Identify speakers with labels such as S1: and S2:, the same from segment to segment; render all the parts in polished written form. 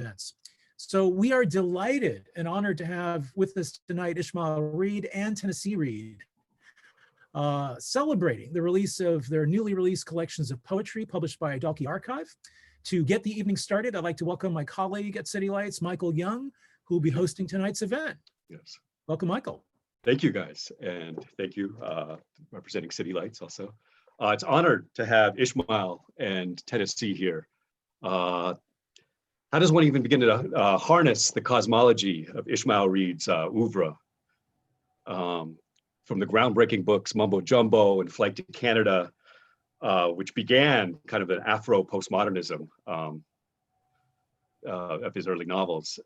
S1: events. So we are delighted and honored to have with us tonight Ishmael Reed and Tennessee Reed, celebrating the release of their newly released collections of poetry published by Dalkey Archive. To get the evening started, I'd like to welcome my colleague at City Lights, Michael Young, who will be hosting tonight's event.
S2: Yes.
S1: Welcome, Michael.
S2: Thank you, guys. And thank you, representing City Lights also. It's an honor to have Ishmael and Tennessee here. How does one even begin to harness the cosmology of Ishmael Reed's oeuvre? From the groundbreaking books Mumbo Jumbo and Flight to Canada, which began kind of an Afro postmodernism of his early novels.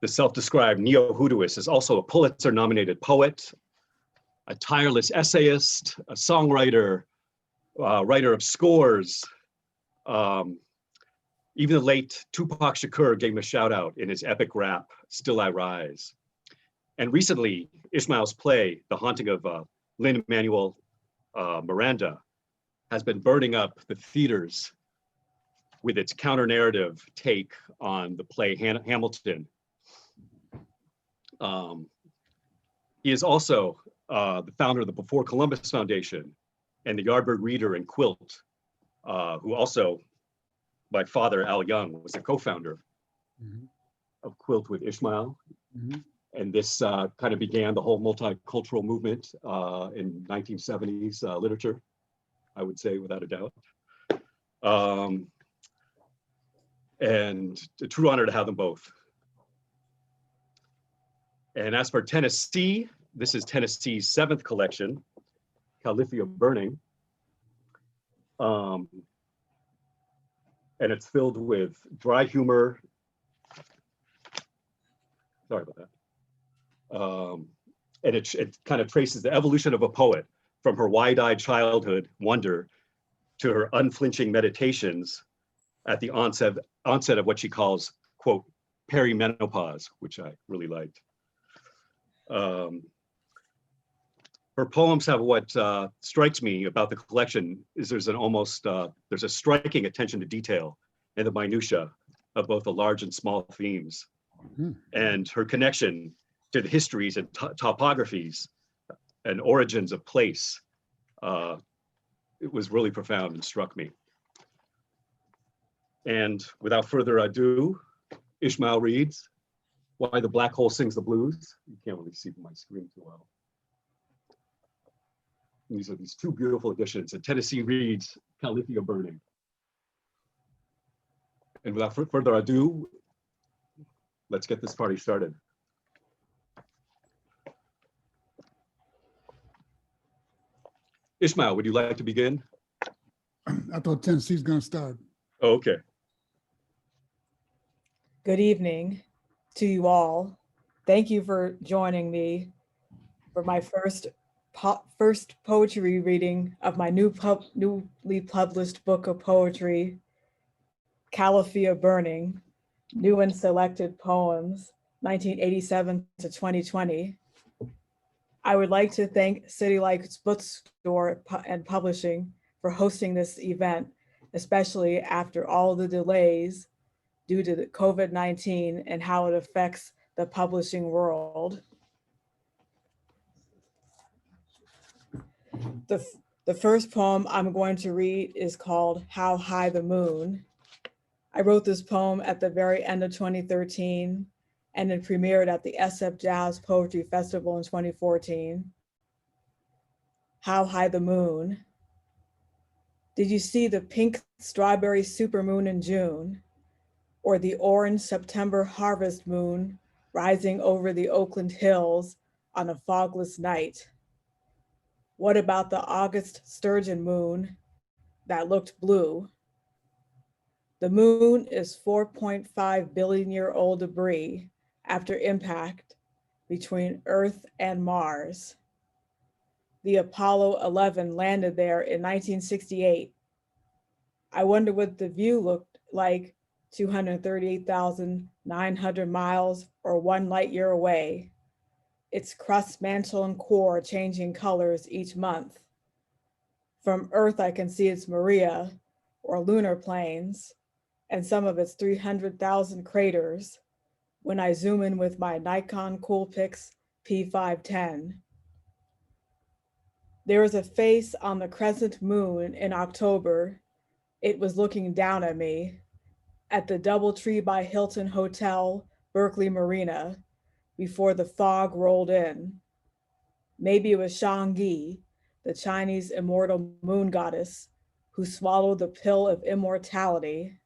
S2: The self-described Neo-Hoodooist is also a Pulitzer-nominated poet, a tireless essayist, a songwriter, writer of scores. Even the late Tupac Shakur gave him a shout out in his epic rap, Still I Rise. And recently, Ishmael's play, The Haunting of Lin-Manuel, Miranda, has been burning up the theaters with its counter-narrative take on the play Hamilton. He is also the founder of the Before Columbus Foundation and the Yardbird Reader and Quilt, who also, my father, Al Young, was a co-founder of Quilt with Ishmael. And this kind of began the whole multicultural movement in 1970s literature, I would say, without a doubt. And a true honor to have them both. And as for Tennessee, this is Tennessee's 7th collection, Califia Burning. And it's filled with dry humor. Sorry about that. And it kind of traces the evolution of a poet from her wide-eyed childhood wonder to her unflinching meditations at the onset of what she calls, quote, perimenopause, which I really liked. Her poems have what strikes me about the collection is there's a striking attention to detail and the minutia of both the large and small themes. And her connection to the histories and topographies and origins of place, it was really profound and struck me. And without further ado, Ishmael reads Why the Black Hole Sings the Blues. You can't really see my screen too well. These are these two beautiful editions, and Tennessee Reed's Califia Burning. And without further ado, let's get this party started. Ishmael, would you like to begin?
S3: I thought Tennessee's gonna start.
S2: Oh, okay.
S4: Good evening to you all. Thank you for joining me for my first poetry reading of my newly published book of poetry, Califia Burning, New and Selected Poems, 1987 to 2020. I would like to thank City Lights Bookstore and Publishing for hosting this event, especially after all the delays due to the COVID-19 and how it affects the publishing world. The first poem I'm going to read is called How High the Moon. I wrote this poem at the very end of 2013 and it premiered at the SF Jazz Poetry Festival in 2014. How high the moon. Did you see the pink strawberry supermoon in June, or the orange September harvest moon rising over the Oakland hills on a fogless night? What about the August Sturgeon moon that looked blue? The moon is 4.5 billion year old debris after impact between Earth and Mars. The Apollo 11 landed there in 1968. I wonder what the view looked like 238,900 miles or 1 light year away. Its crust, mantle, and core changing colors each month. From Earth, I can see its Maria or lunar plains and some of its 300,000 craters when I zoom in with my Nikon Coolpix P510. There is a face on the crescent moon in October. It was looking down at me at the DoubleTree by Hilton Hotel, Berkeley Marina, before the fog rolled in. Maybe it was Shangyi, the Chinese immortal moon goddess, who swallowed the pill of immortality.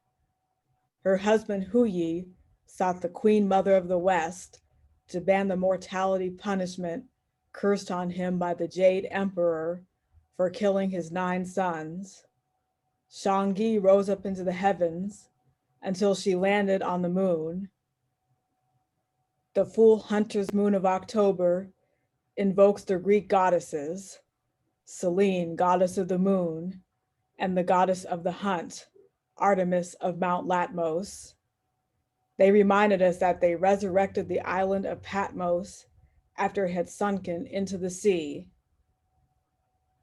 S4: Her husband Huyi sought the Queen Mother of the West to ban the mortality punishment cursed on him by the Jade Emperor for killing his 9 sons. Shangyi rose up into the heavens until she landed on the moon. The full hunter's moon of October invokes the Greek goddesses, Selene, goddess of the moon, and the goddess of the hunt, Artemis of Mount Latmos. They reminded us that they resurrected the island of Patmos after it had sunken into the sea.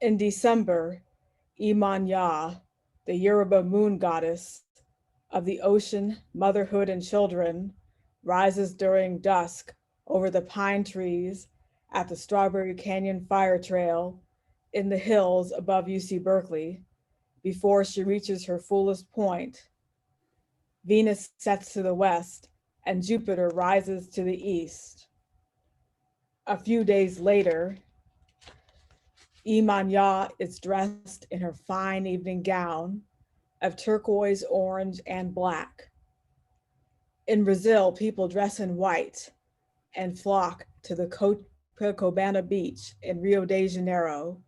S4: In December, Imanya, the Yoruba moon goddess of the ocean, motherhood, and children, rises during dusk over the pine trees at the Strawberry Canyon Fire Trail in the hills above UC Berkeley before she reaches her fullest point. Venus sets to the west and Jupiter rises to the east. A few days later, Imanya is dressed in her fine evening gown of turquoise, orange, and black. In Brazil, people dress in white and flock to the Copacabana beach in Rio de Janeiro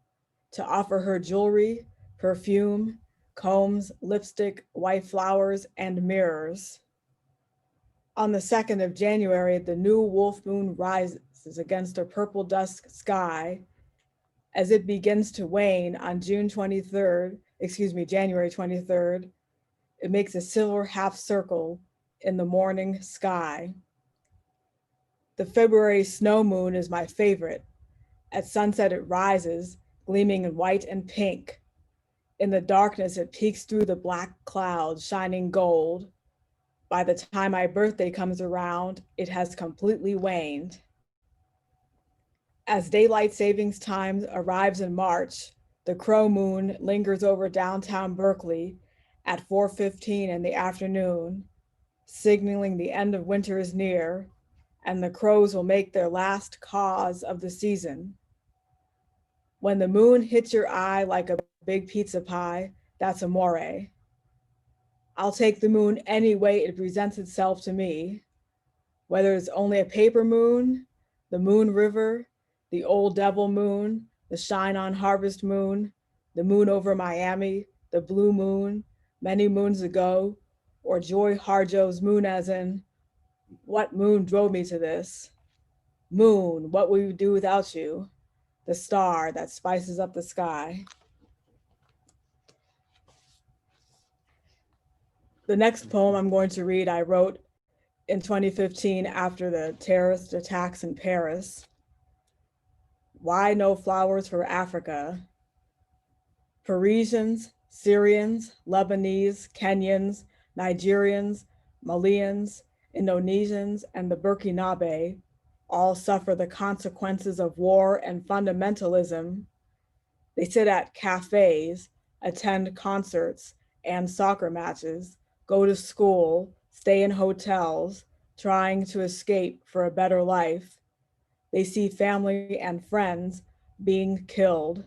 S4: to offer her jewelry, perfume, combs, lipstick, white flowers, and mirrors. On the 2nd of January, the new wolf moon rises against a purple dusk sky. As it begins to wane on January 23rd, it makes a silver half circle in the morning sky. The February snow moon is my favorite. At sunset, it rises, gleaming in white and pink. In the darkness, it peeks through the black clouds, shining gold. By the time my birthday comes around, it has completely waned. As daylight savings time arrives in March, the crow moon lingers over downtown Berkeley at 4:15 in the afternoon, signaling the end of winter is near, and the crows will make their last caws of the season. When the moon hits your eye like a big pizza pie, that's amore. I'll take the moon any way it presents itself to me, whether it's only a paper moon, the moon river, the old devil moon, the shine on harvest moon, the moon over Miami, the blue moon, many moons ago, or Joy Harjo's moon as in, what moon drove me to this? Moon, what will you do without you? The star that spices up the sky. The next poem I'm going to read, I wrote in 2015 after the terrorist attacks in Paris. Why no flowers for Africa? Parisians, Syrians, Lebanese, Kenyans, Nigerians, Malians, Indonesians, and the Burkinabe all suffer the consequences of war and fundamentalism. They sit at cafes, attend concerts and soccer matches, go to school, stay in hotels, trying to escape for a better life. They see family and friends being killed.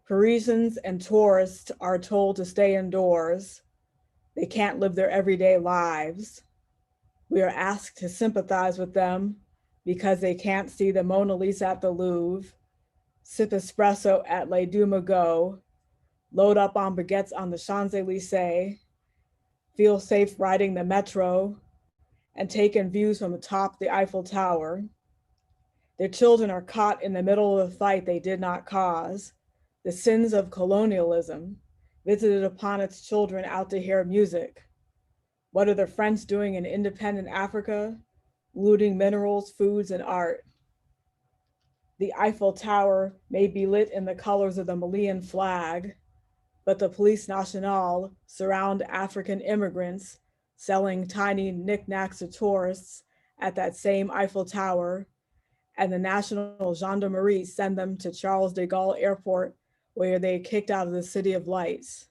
S4: Parisians and tourists are told to stay indoors. They can't live their everyday lives. We are asked to sympathize with them because they can't see the Mona Lisa at the Louvre, sip espresso at Les Deux Magots, load up on baguettes on the Champs-Élysées, feel safe riding the metro, and take in views from atop the Eiffel Tower. Their children are caught in the middle of a fight they did not cause. The sins of colonialism visited upon its children out to hear music. What are the French doing in independent Africa? Looting minerals, foods, and art. The Eiffel Tower may be lit in the colors of the Malian flag. but the Police Nationale surround African immigrants selling tiny knickknacks to tourists at that same Eiffel Tower, and the National Gendarmerie send them to Charles de Gaulle Airport, where they kicked out of the City of Lights.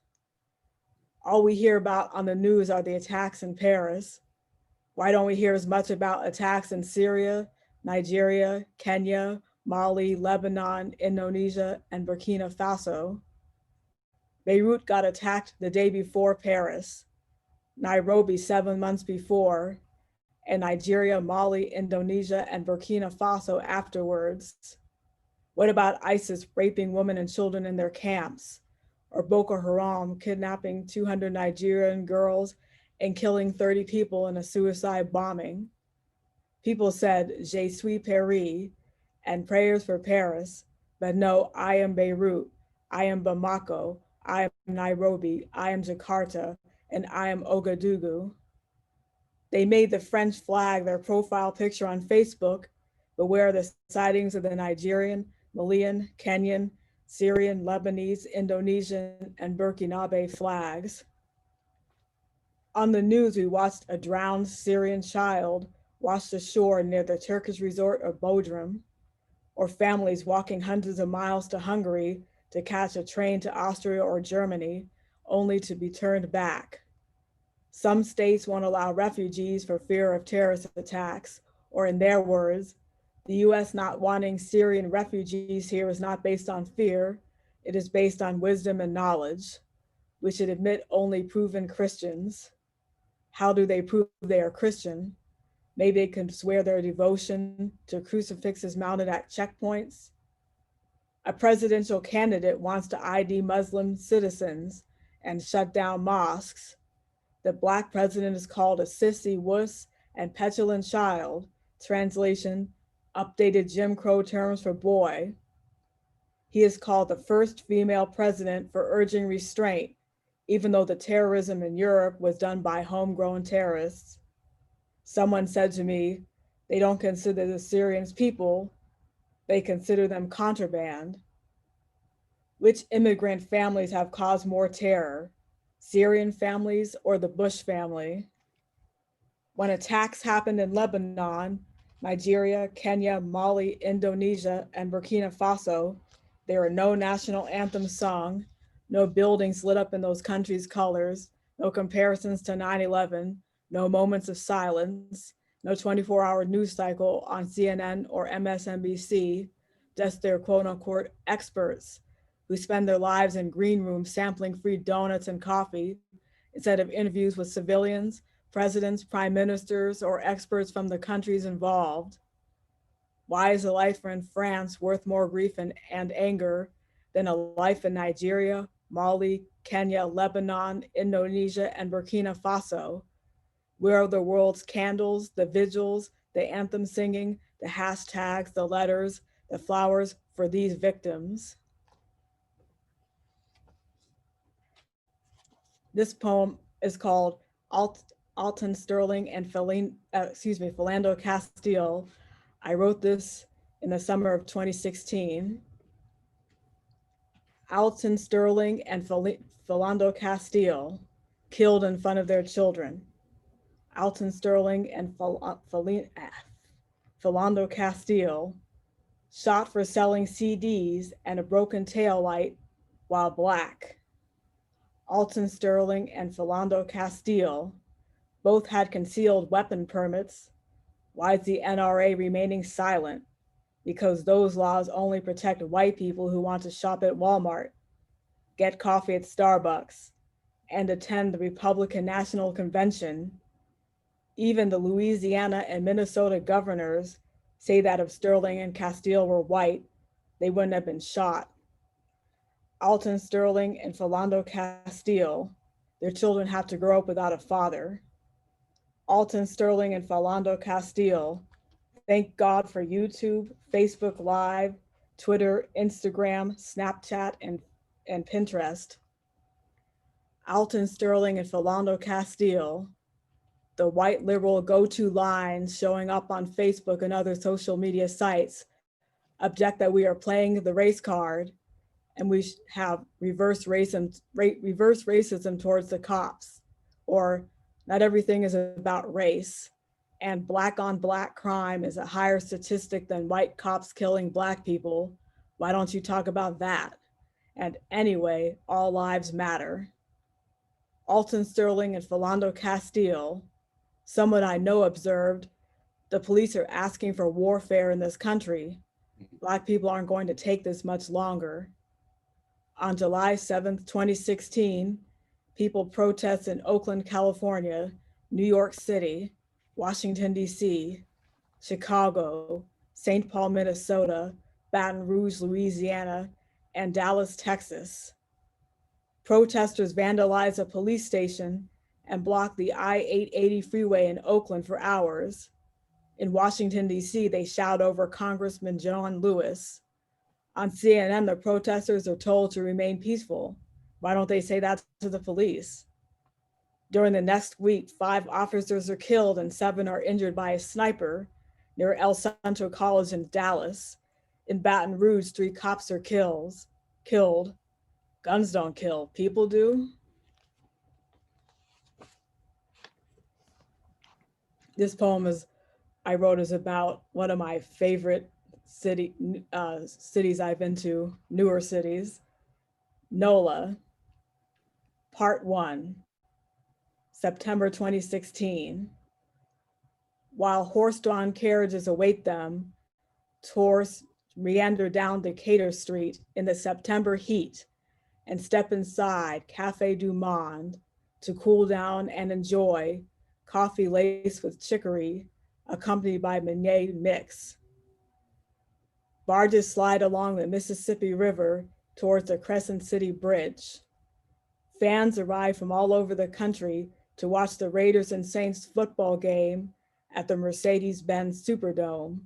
S4: All we hear about on the news are the attacks in Paris. Why don't we hear as much about attacks in Syria, Nigeria, Kenya, Mali, Lebanon, Indonesia, and Burkina Faso? Beirut got attacked the day before Paris, Nairobi 7 months before, and Nigeria, Mali, Indonesia, and Burkina Faso afterwards. What about ISIS raping women and children in their camps? Or Boko Haram kidnapping 200 Nigerian girls and killing 30 people in a suicide bombing? People said, Je suis Paris, and prayers for Paris, but no, I am Beirut, I am Bamako, I am Nairobi, I am Jakarta, and I am Ouagadougou. They made the French flag their profile picture on Facebook, but where are the sightings of the Nigerian, Malian, Kenyan, Syrian, Lebanese, Indonesian, and Burkinabe flags? On the news, we watched a drowned Syrian child wash ashore near the Turkish resort of Bodrum, or families walking hundreds of miles to Hungary to catch a train to Austria or Germany, only to be turned back. Some states won't allow refugees for fear of terrorist attacks, or in their words, the US not wanting Syrian refugees here is not based on fear, it is based on wisdom and knowledge. We should admit only proven Christians. How do they prove they are Christian? Maybe they can swear their devotion to crucifixes mounted at checkpoints. A presidential candidate wants to ID Muslim citizens and shut down mosques. The Black president is called a sissy, wuss, and petulant child. Translation, updated Jim Crow terms for boy. He is called the first female president for urging restraint, even though the terrorism in Europe was done by homegrown terrorists. Someone said to me, they don't consider the Syrians people, they consider them contraband. Which immigrant families have caused more terror? Syrian families or the Bush family? When attacks happened in Lebanon, Nigeria, Kenya, Mali, Indonesia, and Burkina Faso, there were no national anthem sung, no buildings lit up in those countries' colors, no comparisons to 9/11, no moments of silence, no 24-hour news cycle on CNN or MSNBC, just their quote unquote experts who spend their lives in green rooms sampling free donuts and coffee instead of interviews with civilians, presidents, prime ministers, or experts from the countries involved. Why is a life in France worth more grief and anger than a life in Nigeria, Mali, Kenya, Lebanon, Indonesia, and Burkina Faso? Where are the world's candles, the vigils, the anthem singing, the hashtags, the letters, the flowers for these victims? This poem is called Alton Sterling and Philando Castile. I wrote this in the summer of 2016. Alton Sterling and Philando Castile killed in front of their children. Alton Sterling and Philando Castile shot for selling CDs and a broken taillight while Black. Alton Sterling and Philando Castile both had concealed weapon permits. Why is the NRA remaining silent? Because those laws only protect white people who want to shop at Walmart, get coffee at Starbucks, and attend the Republican National Convention. Even the Louisiana and Minnesota governors say that if Sterling and Castile were white, they wouldn't have been shot. Alton Sterling and Philando Castile, their children have to grow up without a father. Alton Sterling and Philando Castile, thank God for YouTube, Facebook Live, Twitter, Instagram, Snapchat, and Pinterest. Alton Sterling and Philando Castile, the white liberal go-to lines showing up on Facebook and other social media sites, object that we are playing the race card, and we have reverse racism towards the cops, or not everything is about race, and black on black crime is a higher statistic than white cops killing black people. Why don't you talk about that? And anyway, all lives matter. Alton Sterling and Philando Castile, someone I know, observed, the police are asking for warfare in this country. Black people aren't going to take this much longer. On July 7th, 2016, people protest in Oakland, California, New York City, Washington, D.C., Chicago, St. Paul, Minnesota, Baton Rouge, Louisiana, and Dallas, Texas. Protesters vandalized a police station and blocked the I-880 freeway in Oakland for hours. In Washington, D.C., they shout over Congressman John Lewis. On CNN, the protesters are told to remain peaceful. Why don't they say that to the police? During the next week, 5 officers are killed and 7 are injured by a sniper near El Centro College in Dallas. In Baton Rouge, 3 cops are killed. Guns don't kill, people do. This poem I wrote is about one of my favorite cities I've been to, newer cities. NOLA, Part 1, September 2016. While horse-drawn carriages await them, tourists meander down Decatur Street in the September heat and step inside Café du Monde to cool down and enjoy coffee laced with chicory, accompanied by Meunier mix. Barges slide along the Mississippi River towards the Crescent City Bridge. Fans arrive from all over the country to watch the Raiders and Saints football game at the Mercedes-Benz Superdome,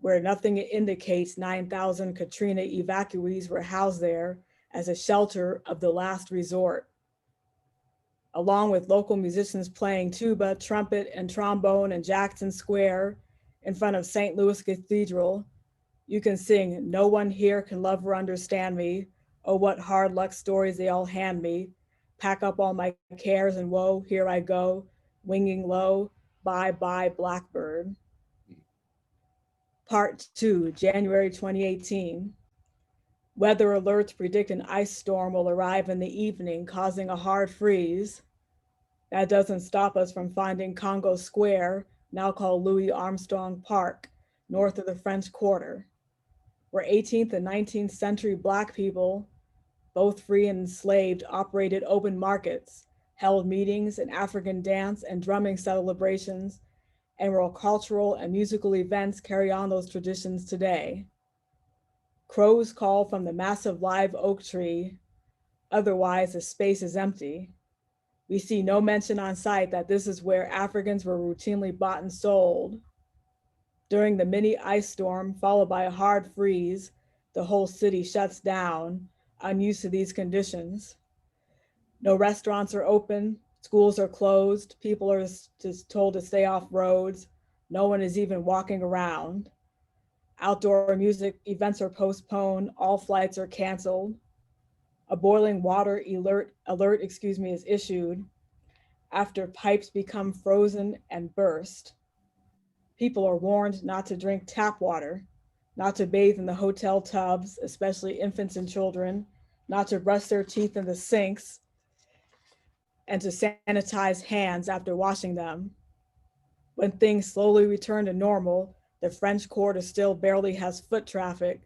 S4: where nothing indicates 9,000 Katrina evacuees were housed there as a shelter of the last resort. Along with local musicians playing tuba, trumpet, and trombone in Jackson Square in front of St. Louis Cathedral, you can sing "No One Here Can Love or Understand Me," "Oh, What Hard Luck Stories They All Hand Me," "Pack Up All My Cares and Woe, Here I Go," "Winging Low," "Bye Bye Blackbird." Part 2, January 2018. Weather alerts predict an ice storm will arrive in the evening, causing a hard freeze. That doesn't stop us from finding Congo Square, now called Louis Armstrong Park, north of the French Quarter, where 18th and 19th century Black people, both free and enslaved, operated open markets, held meetings and African dance and drumming celebrations, and where cultural and musical events carry on those traditions today. Crows call from the massive live oak tree, otherwise the space is empty. We see no mention on site that this is where Africans were routinely bought and sold. During the mini ice storm, followed by a hard freeze, the whole city shuts down, unused to these conditions. No restaurants are open, schools are closed, people are just told to stay off roads, no one is even walking around. Outdoor music events are postponed, all flights are canceled. A boiling water alert is issued after pipes become frozen and burst. People are warned not to drink tap water, not to bathe in the hotel tubs, especially infants and children, not to brush their teeth in the sinks, and to sanitize hands after washing them. When things slowly return to normal, the French Quarter still barely has foot traffic.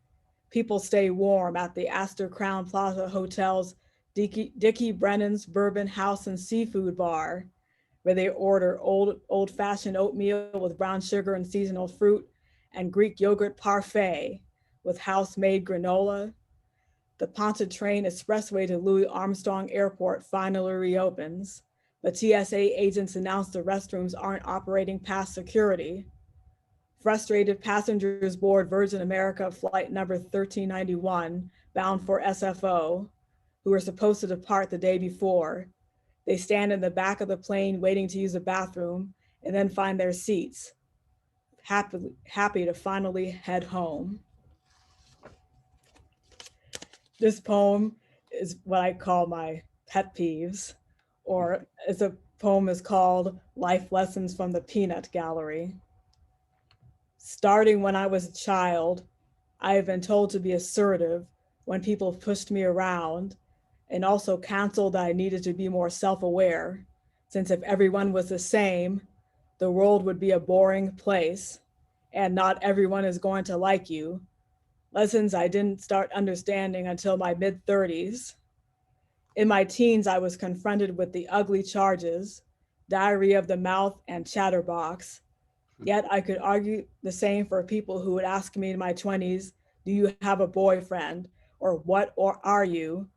S4: People stay warm at the Astor Crown Plaza Hotel's Dickie Brennan's Bourbon House and Seafood Bar, where they order old-fashioned oatmeal with brown sugar and seasonal fruit, and Greek yogurt parfait with house-made granola. The Pontchartrain Expressway to Louis Armstrong Airport finally reopens, but TSA agents announced the restrooms aren't operating past security. Frustrated passengers board Virgin America flight number 1391, bound for SFO, who were supposed to depart the day before. They stand in the back of the plane waiting to use the bathroom and then find their seats, happy to finally head home. This poem is what I call my pet peeves, or as a poem is called Life Lessons from the Peanut Gallery. Starting when I was a child, I have been told to be assertive when people pushed me around, and also counseled that I needed to be more self-aware, since if everyone was the same, the world would be a boring place, and not everyone is going to like you. Lessons I didn't start understanding until my mid-30s. In my teens, I was confronted with the ugly charges, diarrhea of the mouth and chatterbox. Yet I could argue the same for people who would ask me in my 20s, do you have a boyfriend? Or what or are you?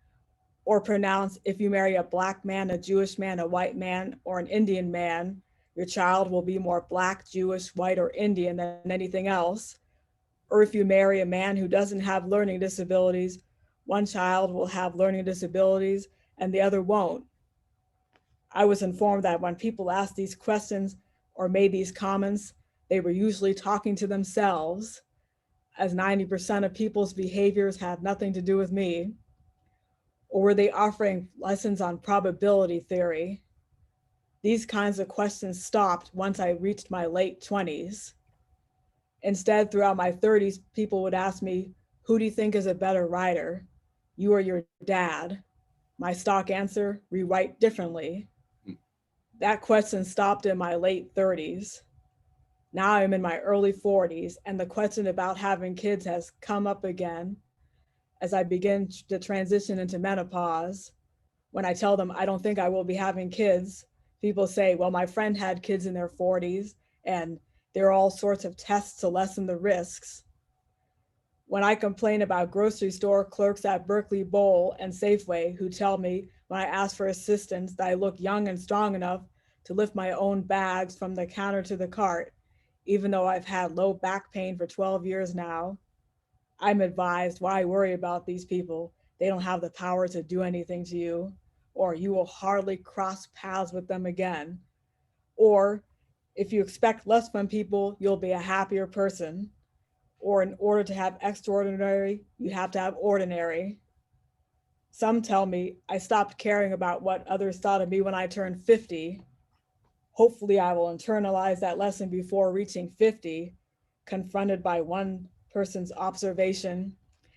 S4: Or pronounce, if you marry a Black man, a Jewish man, a white man, or an Indian man, your child will be more Black, Jewish, white, or Indian than anything else. Or if you marry a man who doesn't have learning disabilities, one child will have learning disabilities and the other won't. I was informed that when people asked these questions or made these comments, they were usually talking to themselves, as 90% of people's behaviors have nothing to do with me. Or were they offering lessons on probability theory? These kinds of questions stopped once I reached my late 20s. Instead, throughout my 30s, people would ask me, who do you think is a better writer? You or your dad? My stock answer, rewrite differently. That question stopped in my late 30s. Now I'm in my early 40s, and the question about having kids has come up again as I begin to transition into menopause. When I tell them I don't think I will be having kids, people say, well, my friend had kids in their 40s, and there are all sorts of tests to lessen the risks. When I complain about grocery store clerks at Berkeley Bowl and Safeway who tell me when I ask for assistance that I look young and strong enough to lift my own bags from the counter to the cart, even though I've had low back pain for 12 years now, I'm advised, why worry about these people? They don't have the power to do anything to you, or you will hardly cross paths with them again. Or if you expect less from people, you'll be a happier person. Or in order to have extraordinary, you have to have ordinary. Some tell me I stopped caring about what others thought of me when I turned 50. Hopefully I will internalize that lesson before reaching 50, confronted by one person's observation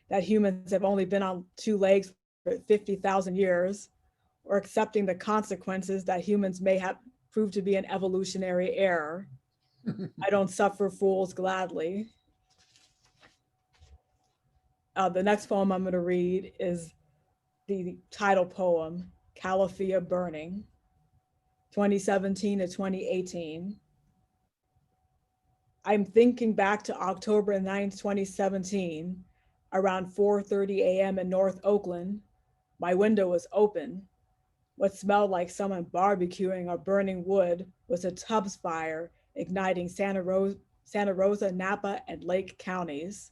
S4: that humans have only been on two legs for 50,000 years, or accepting the consequences that humans may have proved to be an evolutionary error. I don't suffer fools gladly. The next poem I'm going to read is the title poem, Califia Burning, 2017 to 2018. I'm thinking back to October 9th, 2017, around 4:30 a.m. in North Oakland. My window was open. What smelled like someone barbecuing or burning wood was a Tubbs fire igniting Santa Rosa, Napa, and Lake counties,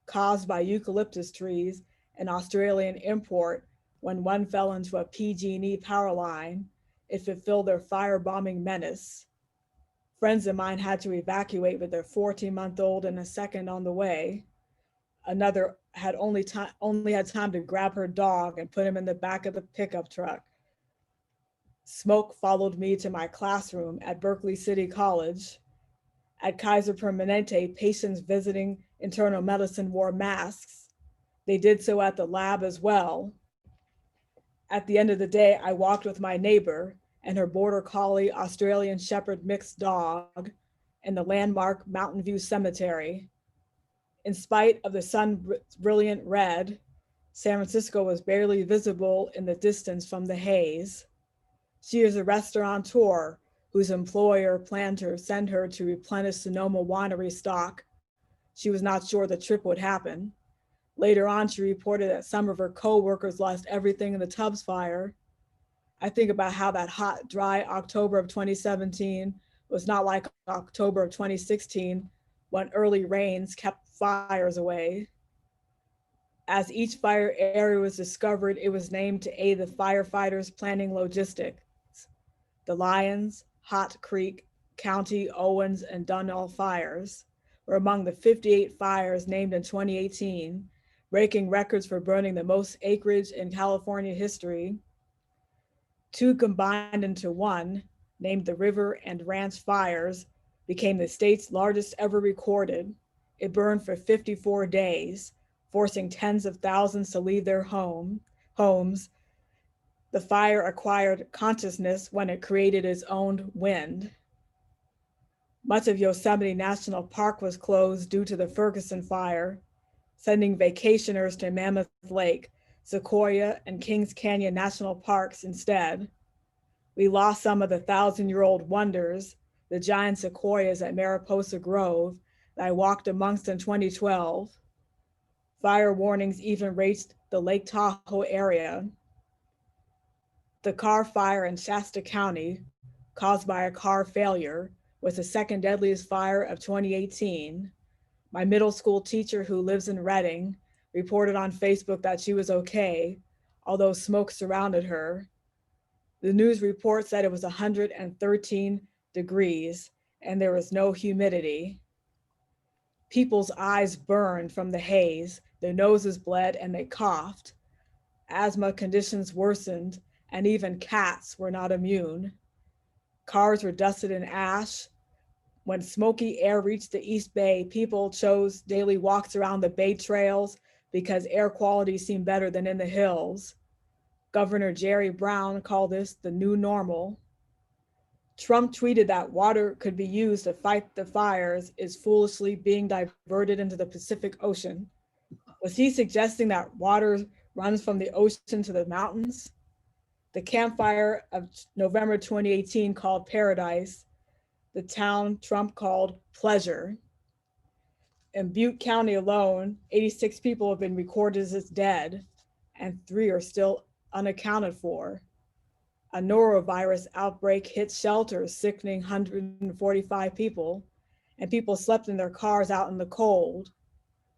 S4: caused by eucalyptus trees, an Australian import. When one fell into a PG&E power line, it fulfilled their firebombing menace. Friends of mine had to evacuate with their 14-month-old and a second on the way. Another had only had time to grab her dog and put him in the back of the pickup truck. Smoke followed me to my classroom at Berkeley City College. At Kaiser Permanente, patients visiting internal medicine wore masks. They did so at the lab as well. At the end of the day, I walked with my neighbor and her border collie Australian Shepherd mixed dog in the landmark Mountain View Cemetery. In spite of the sun's brilliant red, San Francisco was barely visible in the distance from the haze. She is a restaurateur whose employer planned to send her to replenish Sonoma winery stock. She was not sure the trip would happen. Later on, she reported that some of her co-workers lost everything in the Tubbs fire. I think about how that hot, dry October of 2017 was not like October of 2016, when early rains kept fires away. As each fire area was discovered, it was named to aid the firefighters planning logistics. The Lyons, Hot Creek, County, Owens, and Dunnell fires were among the 58 fires named in 2018, breaking records for burning the most acreage in California history. Two combined into one, named the River and Ranch Fires, became the state's largest ever recorded. It burned for 54 days, forcing tens of thousands to leave their homes. The fire acquired consciousness when it created its own wind. Much of Yosemite National Park was closed due to the Ferguson fire, sending vacationers to Mammoth Lake, Sequoia, and Kings Canyon National Parks instead. We lost some of the 1,000-year-old wonders, the giant sequoias at Mariposa Grove that I walked amongst in 2012. Fire warnings even reached the Lake Tahoe area. The Carr Fire in Shasta County, caused by a car failure, was the second deadliest fire of 2018. My middle school teacher, who lives in Redding, reported on Facebook that she was okay, although smoke surrounded her. The news report said it was 113 degrees and there was no humidity. People's eyes burned from the haze, their noses bled, and they coughed. Asthma conditions worsened, and even cats were not immune. Cars were dusted in ash. When smoky air reached the East Bay, people chose daily walks around the Bay trails because air quality seemed better than in the hills. Governor Jerry Brown called this the new normal. Trump tweeted that water could be used to fight the fires is foolishly being diverted into the Pacific Ocean. Was he suggesting that water runs from the ocean to the mountains? The campfire of November 2018 called Paradise, the town Trump called Pleasure. In Butte County alone, 86 people have been recorded as dead, and 3 are still unaccounted for. A norovirus outbreak hit shelters, sickening 145 people, and people slept in their cars out in the cold.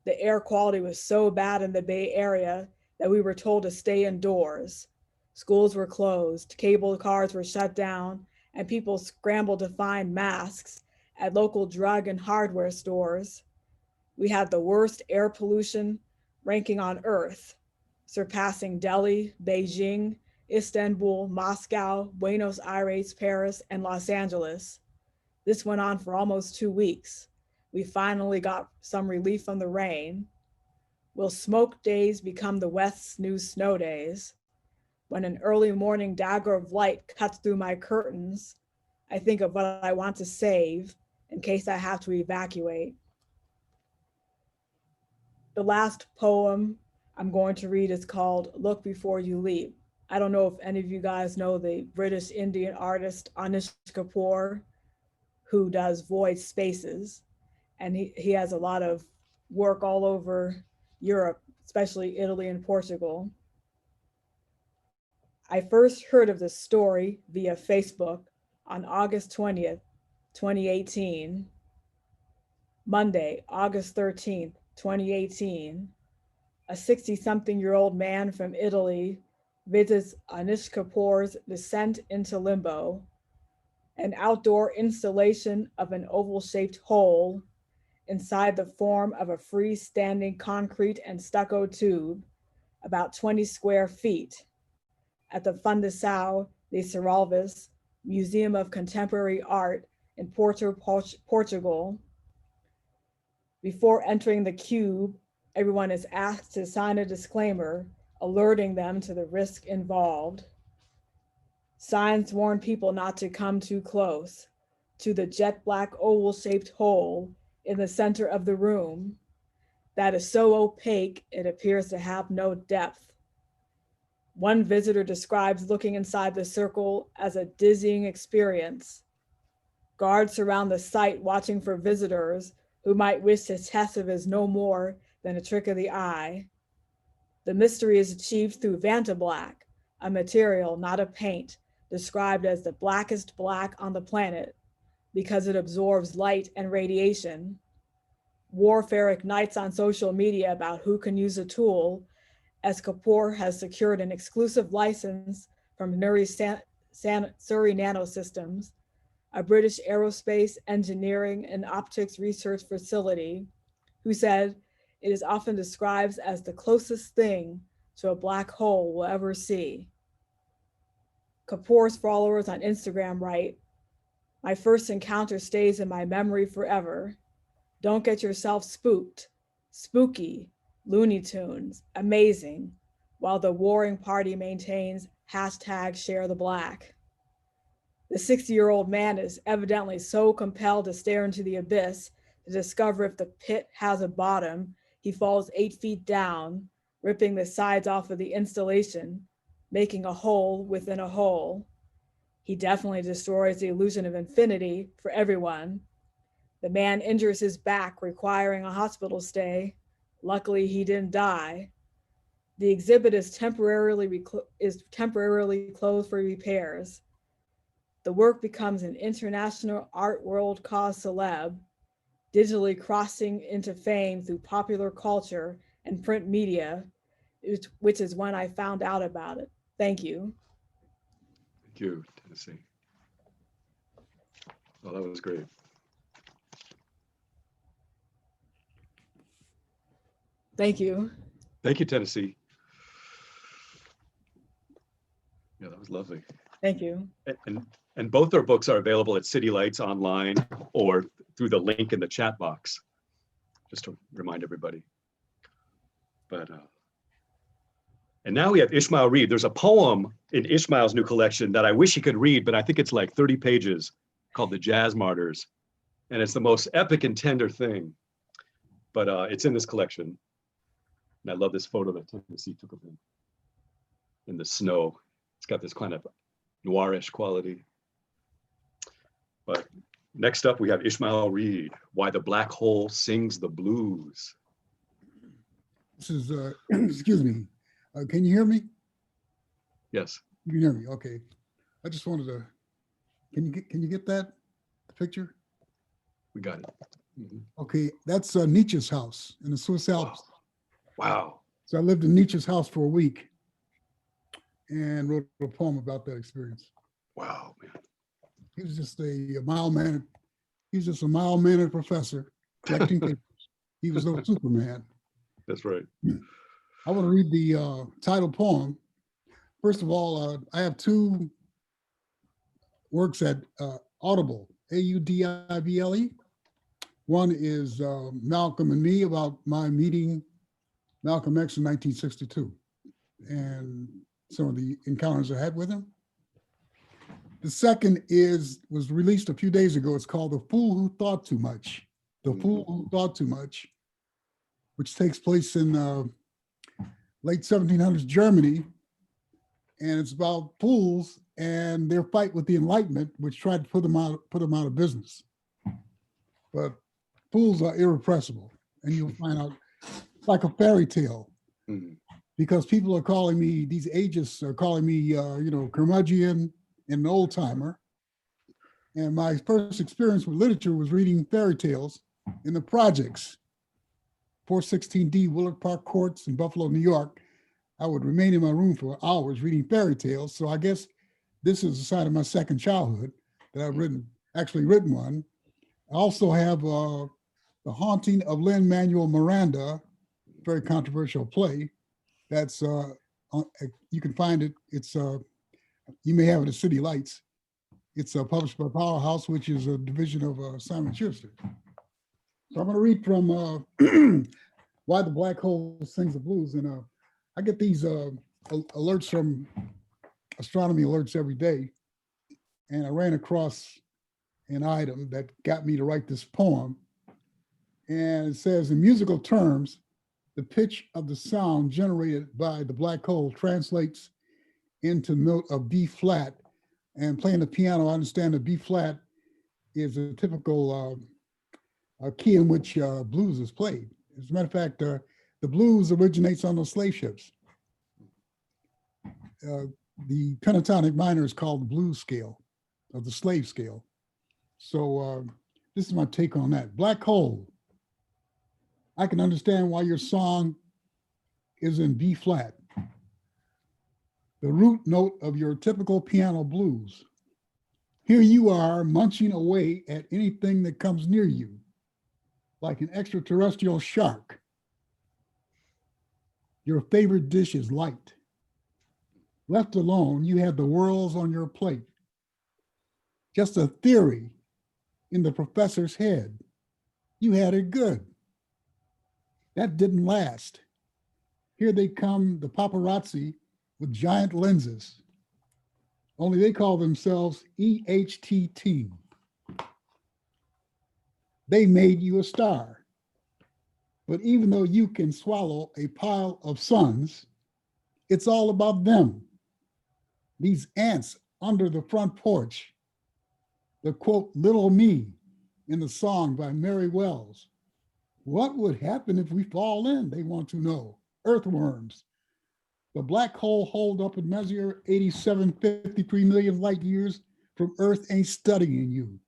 S4: The air quality was so bad in the Bay Area that we were told to stay indoors. Schools were closed, cable cars were shut down, and people scrambled to find masks at local drug and hardware stores. We had the worst air pollution ranking on Earth, surpassing Delhi, Beijing, Istanbul, Moscow, Buenos Aires, Paris, and Los Angeles. This went on for almost 2 weeks. We finally got some relief from the rain. Will smoke days become the West's new snow days? When an early morning dagger of light cuts through my curtains, I think of what I want to save in case I have to evacuate. The last poem I'm going to read is called Look Before You Leap. I don't know if any of you guys know the British Indian artist Anish Kapoor, who does void spaces. And he has a lot of work all over Europe, especially Italy and Portugal. I first heard of this story via Facebook on August 20th, 2018. Monday, August 13th, 2018. A 60-something-year-old man from Italy visits Anish Kapoor's Descent into Limbo, an outdoor installation of an oval-shaped hole inside the form of a freestanding concrete and stucco tube, about 20 square feet, at the Fundação de Serralves Museum of Contemporary Art in Porto, Portugal. Before entering the cube, everyone is asked to sign a disclaimer alerting them to the risk involved. Signs warn people not to come too close to the jet black oval-shaped hole in the center of the room that is so opaque it appears to have no depth. One visitor describes looking inside the circle as a dizzying experience. Guards surround the site watching for visitors who might wish to test if it is no more than a trick of the eye. The mystery is achieved through Vantablack, a material, not a paint, described as the blackest black on the planet because it absorbs light and radiation. Warfare ignites on social media about who can use the tool, as Kapoor has secured an exclusive license from Surrey Nanosystems, a British aerospace engineering and optics research facility, who said It is often described as the closest thing to a black hole we'll ever see. Kapoor's followers on Instagram write, "My first encounter stays in my memory forever. Don't get yourself spooked. Spooky, Looney Tunes, amazing," while the warring party maintains #ShareTheBlack. The 60-year-old man is evidently so compelled to stare into the abyss to discover if the pit has a bottom, he falls 8 feet down, ripping the sides off of the installation, making a hole within a hole. He definitely destroys the illusion of infinity for everyone. The man injures his back, requiring a hospital stay. Luckily, he didn't die. The exhibit is temporarily closed for repairs. The work becomes an international art world cause celeb, digitally crossing into fame through popular culture and print media, which is when I found out about it. Thank you.
S2: Thank you, Tennessee. Well, that was great.
S4: Thank you.
S2: Thank you, Tennessee. Yeah, that was lovely.
S4: Thank you.
S2: And both our books are available at City Lights online or through the link in the chat box, just to remind everybody. But and now we have Ishmael Reed. There's a poem in Ishmael's new collection that I wish he could read, but I think it's like 30 pages, called the Jazz Martyrs. And it's the most epic and tender thing. But it's in this collection. And I love this photo that Tennessee took of him in the snow. It's got this kind of noirish quality. But next up, we have Ishmael Reed, Why the Black Hole Sings the Blues.
S3: This is, excuse me, can you hear me?
S2: Yes.
S3: You can hear me, okay. I just wanted to, can you get that picture?
S2: We got it. Mhm.
S3: Okay, that's Nietzsche's house in the Swiss Alps.
S2: Wow.
S3: So I lived in Nietzsche's house for a week and wrote a poem about that experience.
S2: Wow, man.
S3: He was just a mild-mannered, he was just a mild-mannered professor collecting papers. He was no Superman.
S2: That's right.
S3: I want to read the title poem. First of all, I have two works at Audible, Audible. One is Malcolm and Me, about my meeting Malcolm X in 1962 and some of the encounters I had with him. The second was released a few days ago. It's called The Fool Who Thought Too Much. The Fool Who Thought Too Much, which takes place in late 1700s Germany. And it's about fools and their fight with the Enlightenment, which tried to put them out of business. But fools are irrepressible. And you'll find out, it's like a fairy tale.
S2: Mhm.
S3: Because people are calling me, these ages are calling me, curmudgeon and an old timer. And my first experience with literature was reading fairy tales in the projects, 416D Willard Park Courts in Buffalo, New York. I would remain in my room for hours reading fairy tales. So I guess this is a sign of my second childhood that I've actually written one. I also have The Haunting of Lin-Manuel Miranda, very controversial play. That's, you can find it. It's, you may have it at City Lights. It's published by Powerhouse, which is a division of Simon Schuster. So I'm going to read from Why the Black Hole Sings the Blues. And I get these alerts from astronomy alerts every day. And I ran across an item that got me to write this poem. And it says, in musical terms, the pitch of the sound generated by the black hole translates into note of B flat. And playing the piano, I understand that B flat is a typical key in which blues is played. As a matter of fact, the blues originates on those slave ships. The pentatonic minor is called the blues scale, of the slave scale. So this is my take on that. Black hole. I can understand why your song is in B flat. The root note of your typical piano blues. Here you are munching away at anything that comes near you, like an extraterrestrial shark, Your favorite dish is light. Left alone, you have the worlds on your plate. Just a theory in the professor's head. You had it good. That didn't last. Here they come, the paparazzi with giant lenses. Only they call themselves EHTT. They made you a star. But even though you can swallow a pile of suns, it's all about them. These ants under the front porch, the quote, little me in the song by Mary Wells. What would happen if we fall in? They want to know. Earthworms. The black hole holed up in Messier 8753 million light years from Earth ain't studying you.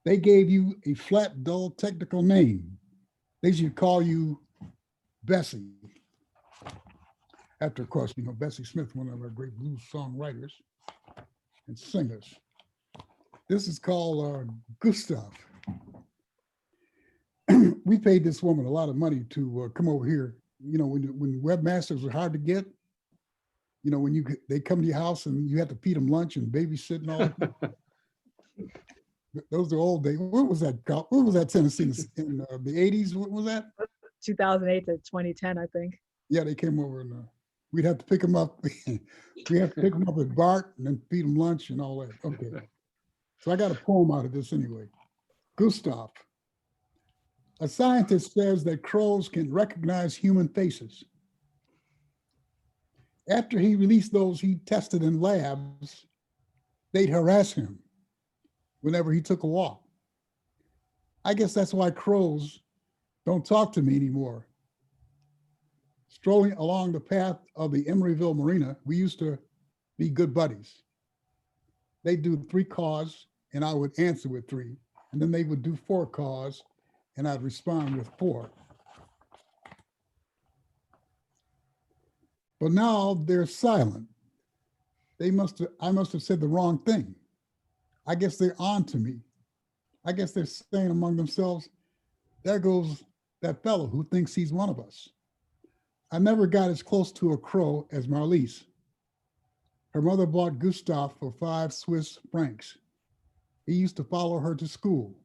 S3: They gave you a flat, dull, technical name. They should call you Bessie. After, of course, Bessie Smith, one of our great blues songwriters and singers. This is called Gustav. We paid this woman a lot of money to come over here. When webmasters were hard to get, when they come to your house and you have to feed them lunch and babysit and all that. Those are old days. What was that? What was that Tennessee in the 80s? What was that?
S4: 2008 to 2010, I think.
S3: Yeah, they came over and we'd have to pick them up. We have to pick them up at Bart and then feed them lunch and all that. Okay. So I got a poem out of this anyway. Gustav. A scientist says that crows can recognize human faces. After he released those he tested in labs, they'd harass him whenever he took a walk. I guess that's why crows don't talk to me anymore. Strolling along the path of the Emeryville Marina, we used to be good buddies. They'd do 3 caws and I would answer with 3. And then they would do 4 caws and I'd respond with 4. But now they're silent. I must have said the wrong thing. I guess they're on to me. I guess they're saying among themselves, there goes that fellow who thinks he's one of us. I never got as close to a crow as Marlise. Her mother bought Gustav for 5 Swiss francs. He used to follow her to school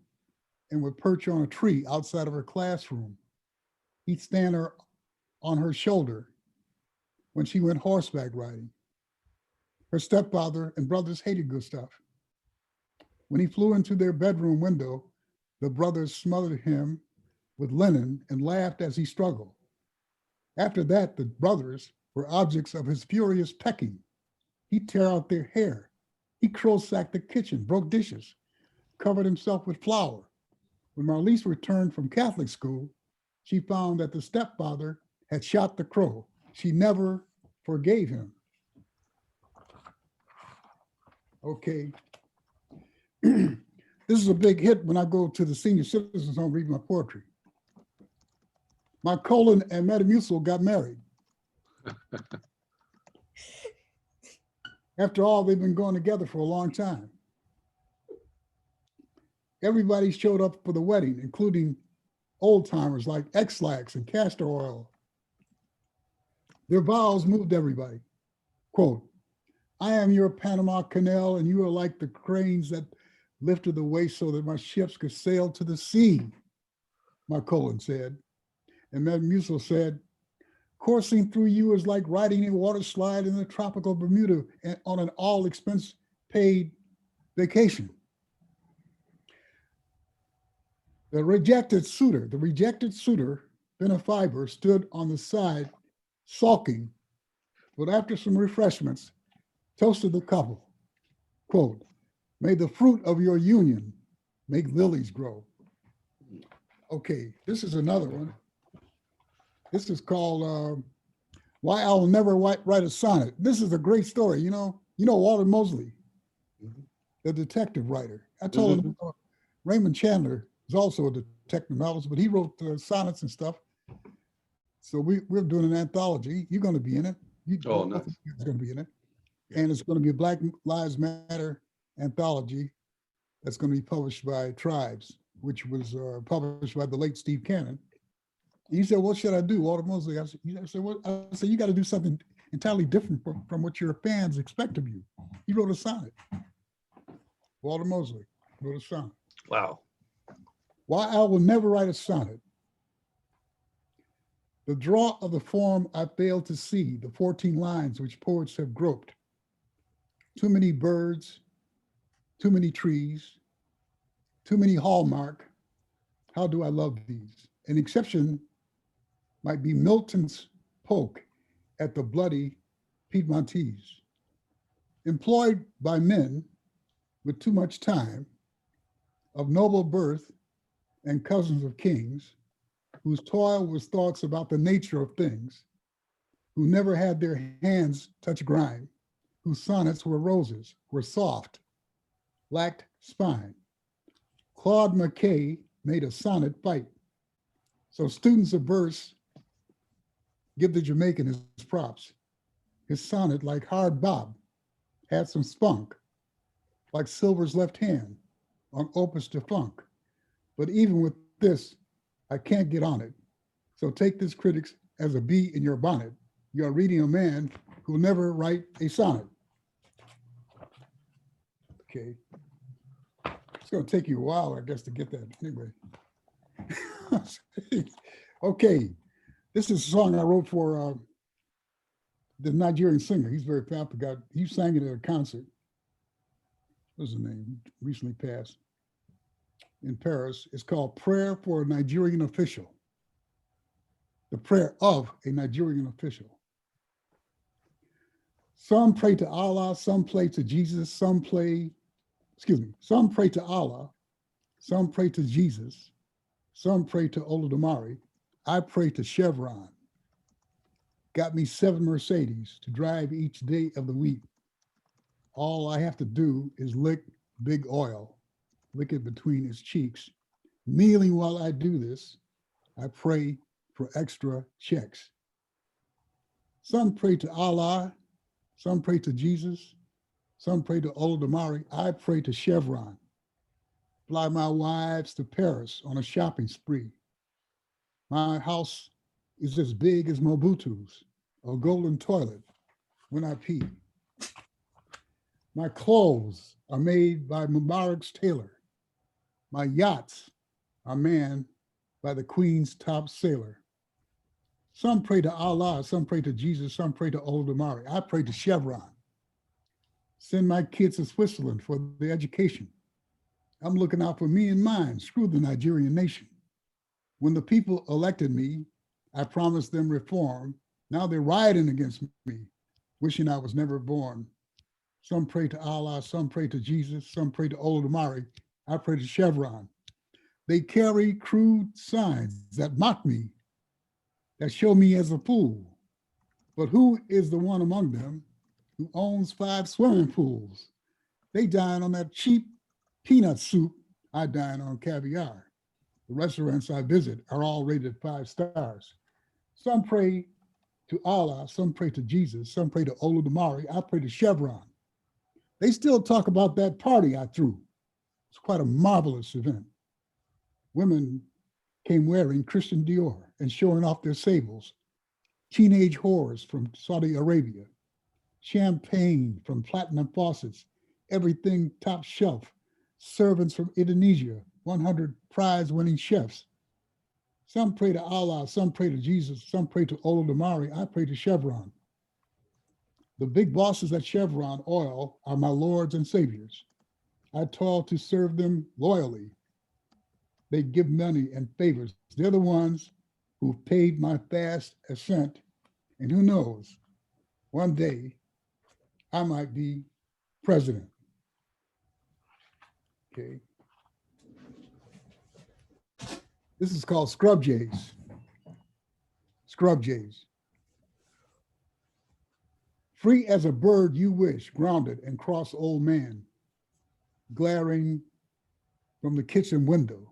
S3: and would perch on a tree outside of her classroom. He'd stand on her shoulder when she went horseback riding. Her stepfather and brothers hated Gustav. When he flew into their bedroom window, the brothers smothered him with linen and laughed as he struggled. After that, the brothers were objects of his furious pecking. He'd tear out their hair. He crow-sacked the kitchen, broke dishes, covered himself with flour. When Marlise returned from Catholic school, she found that the stepfather had shot the crow. She never forgave him. Okay. This is a big hit when I go to the senior citizens home reading my poetry. My colon and Metamucil got married. After all, they've been going together for a long time. Everybody showed up for the wedding, including old timers like X-Lax and Castor Oil. Their vows moved everybody. Quote, I am your Panama Canal and you are like the cranes that lifted the waist so that my ships could sail to the sea, my colon said. And Metamucil said, coursing through you is like riding a water slide in the tropical Bermuda on an all expense paid vacation. The rejected suitor, Benefiber, stood on the side sulking, but after some refreshments, toasted the couple. Quote, may the fruit of your union make lilies grow. Okay, this is another one. This is called Why I'll Never Write a Sonnet. This is a great story. You know Walter Mosley, the detective writer. I told him Raymond Chandler is also a detective novelist, but he wrote sonnets and stuff. So we're doing an anthology. You're going to be in it. Nice. It's going to be in it. And it's going to be a Black Lives Matter anthology that's going to be published by Tribes, which was published by the late Steve Cannon. He said, what should I do, Walter Mosley? I said, what? I said, you got to do something entirely different from what your fans expect of you. He wrote a sonnet. Walter Mosley wrote a sonnet.
S2: Wow.
S3: Why I will never write a sonnet. The draw of the form I fail to see, the 14 lines which poets have groped. Too many birds, too many trees, too many hallmark. How do I love these? An exception might be Milton's poke at the bloody Piedmontese. Employed by men with too much time, of noble birth and cousins of kings, whose toil was thoughts about the nature of things, who never had their hands touch grime, whose sonnets were roses, were soft, lacked spine. Claude McKay made a sonnet fight. So students of verse give the Jamaican his props. His sonnet, like Hard Bob, had some spunk, like Silver's left hand on Opus de Funk. But even with this, I can't get on it. So take this, critics, as a bee in your bonnet. You are reading a man who will never write a sonnet. Okay. It's going to take you a while, I guess, to get that. Anyway. Okay. This is a song I wrote for the Nigerian singer. He's very popular. He sang it at a concert. What's his name? Recently passed in Paris. It's called Prayer for a Nigerian Official. The prayer of a Nigerian official. Some pray to Allah, some pray to Jesus, some pray to Allah, some pray to Jesus, some pray to Olodumare. I pray to Chevron. Got me 7 Mercedes to drive each day of the week. All I have to do is lick Big Oil, lick it between his cheeks. Kneeling while I do this, I pray for extra checks. Some pray to Allah, some pray to Jesus, some pray to Olodumare. I pray to Chevron. Fly my wives to Paris on a shopping spree. My house is as big as Mobutu's, a golden toilet when I pee. My clothes are made by Mubarak's tailor. My yachts are manned by the Queen's top sailor. Some pray to Allah, some pray to Jesus, some pray to Olodumare. I pray to Chevron. Send my kids to Switzerland for their education. I'm looking out for me and mine. Screw the Nigerian nation. When the people elected me, I promised them reform. Now they're rioting against me, wishing I was never born. Some pray to Allah, some pray to Jesus, some pray to Olodumare. I pray to Chevron. They carry crude signs that mock me, that show me as a fool. But who is the one among them who owns 5 swimming pools? They dine on that cheap peanut soup. I dine on caviar. The restaurants I visit are all rated 5 stars. Some pray to Allah, some pray to Jesus, some pray to Olodumare. I pray to Chevron. They still talk about that party I threw. It's quite a marvelous event. Women came wearing Christian Dior and showing off their sables. Teenage whores from Saudi Arabia. Champagne from platinum faucets. Everything top shelf. Servants from Indonesia. 100 prize-winning chefs. Some pray to Allah, some pray to Jesus, some pray to Olodumare. I pray to Chevron. The big bosses at Chevron Oil are my lords and saviors. I toil to serve them loyally. They give money and favors. They're the ones who paid my fast ascent. And who knows, one day I might be president. Okay. This is called Scrub Jays. Scrub Jays. Free as a bird you wish, grounded and cross old man, glaring from the kitchen window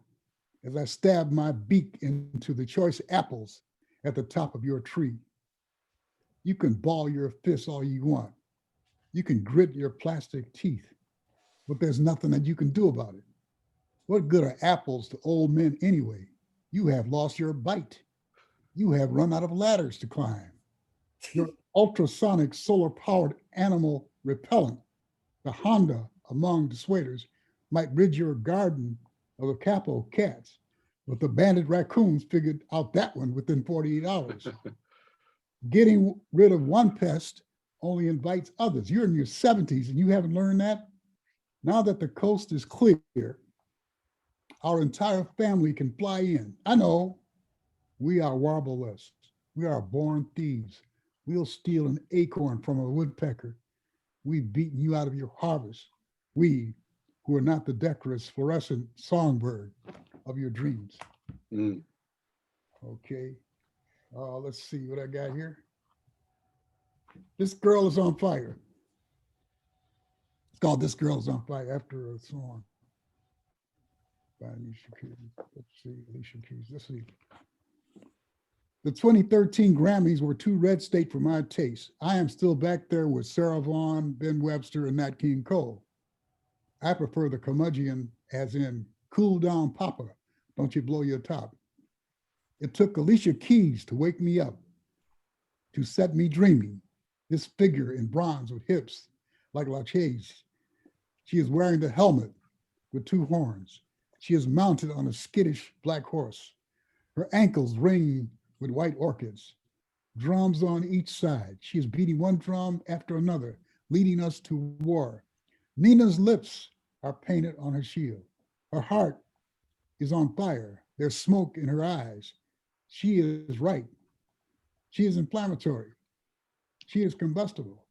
S3: as I stab my beak into the choice apples at the top of your tree. You can ball your fists all you want. You can grit your plastic teeth, but there's nothing that you can do about it. What good are apples to old men anyway? You have lost your bite. You have run out of ladders to climb. Your ultrasonic solar-powered animal repellent, the Honda among dissuaders, might rid your garden of the capo cats, but the banded raccoons figured out that one within 48 hours. Getting rid of one pest only invites others. You're in your 70s and you haven't learned that? Now that the coast is clear, our entire family can fly in. I know, we are warbleless. We are born thieves. We'll steal an acorn from a woodpecker. We've beaten you out of your harvest. We, who are not the decorous fluorescent songbird of your dreams.
S2: Mm.
S3: Okay, let's see what I got here. This Girl is on Fire. It's called This Girl is on Fire after a song by Alicia Keys. Let's see, Alicia Keys. Let's see. The 2013 Grammys were too red state for my taste. I am still back there with Sarah Vaughan, Ben Webster, and Nat King Cole. I prefer the curmudgeon as in cool down papa, don't you blow your top. It took Alicia Keys to wake me up, to set me dreaming. This figure in bronze with hips like Lache's. She is wearing the helmet with two horns. She is mounted on a skittish black horse. Her ankles ring with white orchids, drums on each side. She is beating one drum after another, leading us to war. Nina's lips are painted on her shield. Her heart is on fire. There's smoke in her eyes. She is right. She is inflammatory. She is combustible.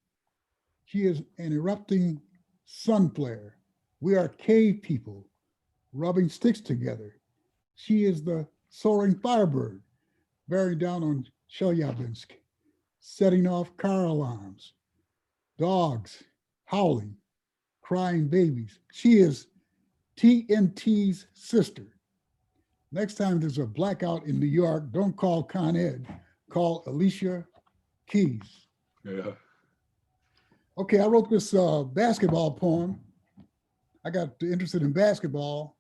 S3: She is an erupting sun flare. We are cave people rubbing sticks together. She is the soaring firebird bearing down on Chelyabinsk, setting off car alarms, dogs howling, crying babies. She is TNT's sister. Next time there's a blackout in New York, don't call Con Ed, call Alicia Keys.
S2: Yeah.
S3: Okay, I wrote this basketball poem. I got interested in basketball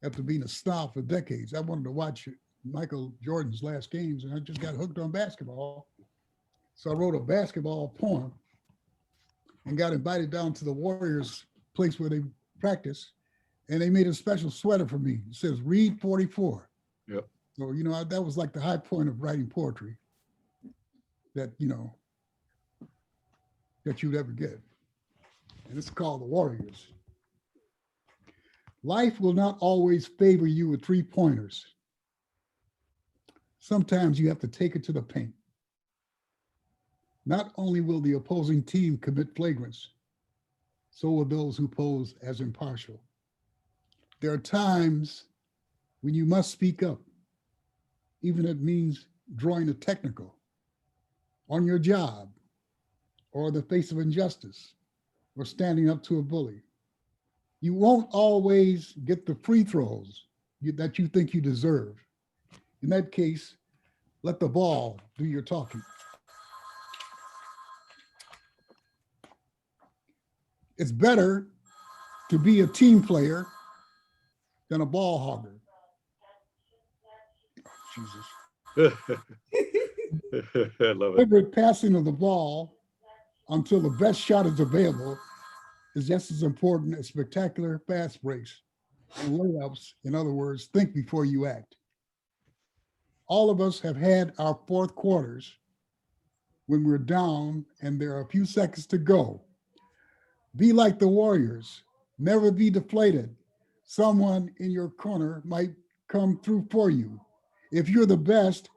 S3: after being a snob for decades. I wanted to watch Michael Jordan's last games, and I just got hooked on basketball. So I wrote a basketball poem and got invited down to the Warriors place where they practice, and they made a special sweater for me. It says Reed 44.
S2: Yep.
S3: So, you know, that was like the high point of writing poetry that, you know, that you'd ever get. And it's called The Warriors. Life will not always favor you with 3-pointers. Sometimes you have to take it to the paint. Not only will the opposing team commit flagrants, so will those who pose as impartial. There are times when you must speak up, even if it means drawing a technical on your job, or the face of injustice, or standing up to a bully. You won't always get the free throws that you think you deserve. In that case, let the ball do your talking. It's better to be a team player than a ball hogger. Oh, Jesus.
S2: I love it.
S3: Deliberate passing of the ball until the best shot is available is just as important as spectacular fast breaks and layups. In other words, think before you act. All of us have had our fourth quarters when we're down and there are a few seconds to go. Be like the Warriors, never be deflated. Someone in your corner might come through for you. If you're the best,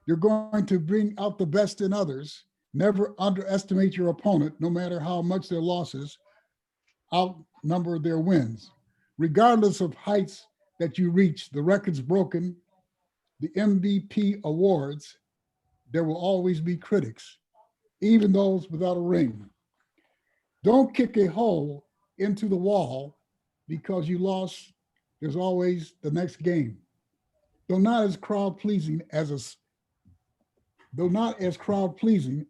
S3: you're going to bring out the best in others. Never underestimate your opponent, no matter how much their losses outnumber their wins. Regardless of heights that you reach, the records broken, the MVP awards, there will always be critics, even those without a ring. Don't kick a hole into the wall because you lost. There's always the next game. Though not as crowd pleasing,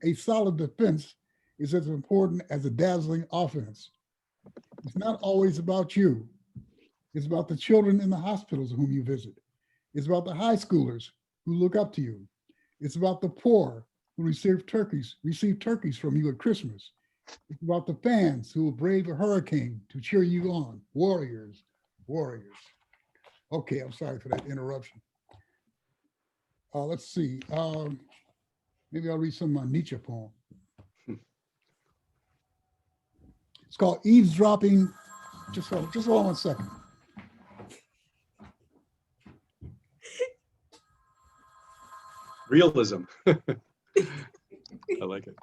S3: a solid defense is as important as a dazzling offense. It's not always about you. It's about the children in the hospitals whom you visit. It's about the high schoolers who look up to you. It's about the poor who receive turkeys from you at Christmas. It's about the fans who will brave a hurricane to cheer you on. Warriors, warriors. Okay, I'm sorry for that interruption. Let's see. Maybe I'll read some of my Nietzsche poem. It's called Eavesdropping. Just hold on 1 second.
S2: Realism. I like it.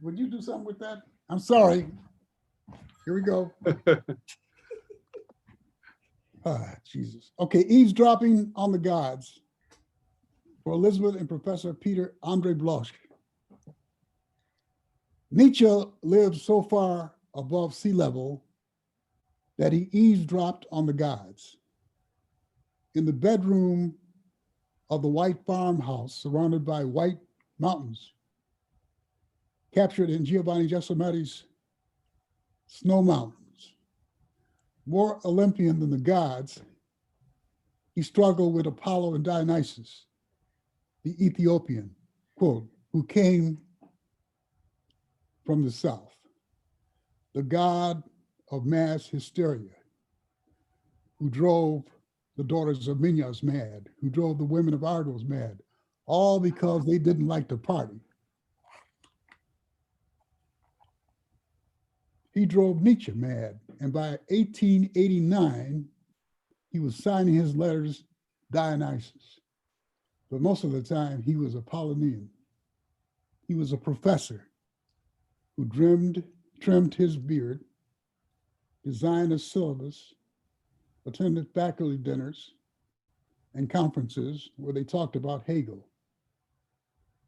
S3: Would you do something with that? I'm sorry. Here we go. Jesus. Okay, Eavesdropping on the Gods for Elizabeth and Professor Peter Andre Bloch. Nietzsche lived so far above sea level that he eavesdropped on the gods. In the bedroom of the white farmhouse surrounded by white mountains, captured in Giovanni Giacometti's Snow Mountains. More Olympian than the gods, he struggled with Apollo and Dionysus, the Ethiopian, quote, who came from the south, the god of mass hysteria, who drove the daughters of Minos mad, who drove the women of Argos mad, all because they didn't like to party. He drove Nietzsche mad, and by 1889, he was signing his letters Dionysus. But most of the time, he was Apollonian. He was a professor who trimmed his beard, designed a syllabus, attended faculty dinners and conferences where they talked about Hegel.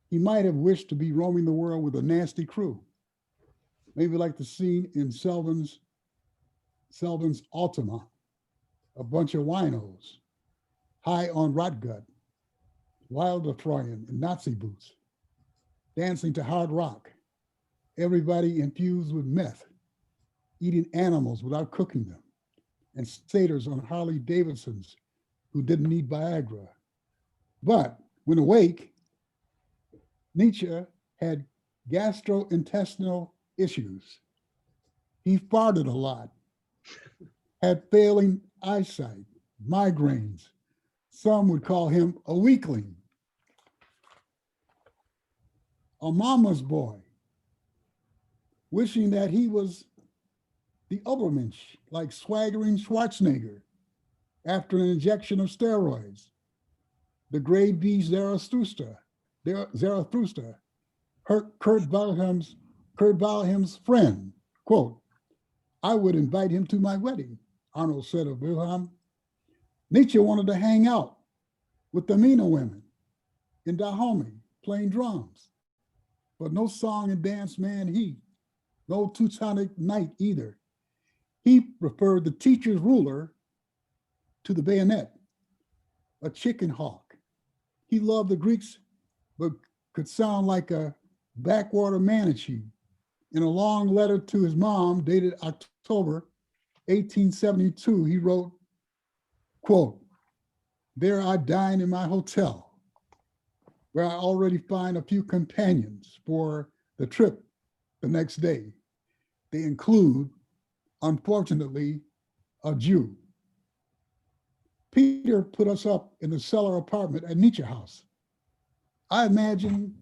S3: He might have wished to be roaming the world with a nasty crew, maybe like the scene in Selvin's Ultima, a bunch of winos, high on rotgut, wild Troyan in Nazi boots, dancing to hard rock, everybody infused with meth, eating animals without cooking them, and satyrs on Harley Davidsons who didn't need Viagra. But when awake, Nietzsche had gastrointestinal issues. He farted a lot, had failing eyesight, migraines. Some would call him a weakling, a mama's boy, wishing that he was the Obermensch, like swaggering Schwarzenegger after an injection of steroids. The grade B Zarathustra, Kurt Wilhelm's friend, quote, I would invite him to my wedding, Arnold said of Wilhelm. Nietzsche wanted to hang out with the Mina women in Dahomey playing drums, but no song and dance man he, no Teutonic knight either. He preferred the teacher's ruler to the bayonet, a chicken hawk. He loved the Greeks, but could sound like a backwater Manichee. In a long letter to his mom dated October 1872, he wrote, quote, there I dine in my hotel, where I already find a few companions for the trip the next day. They include, unfortunately, a Jew. Peter put us up in the cellar apartment at Nietzsche House. I imagine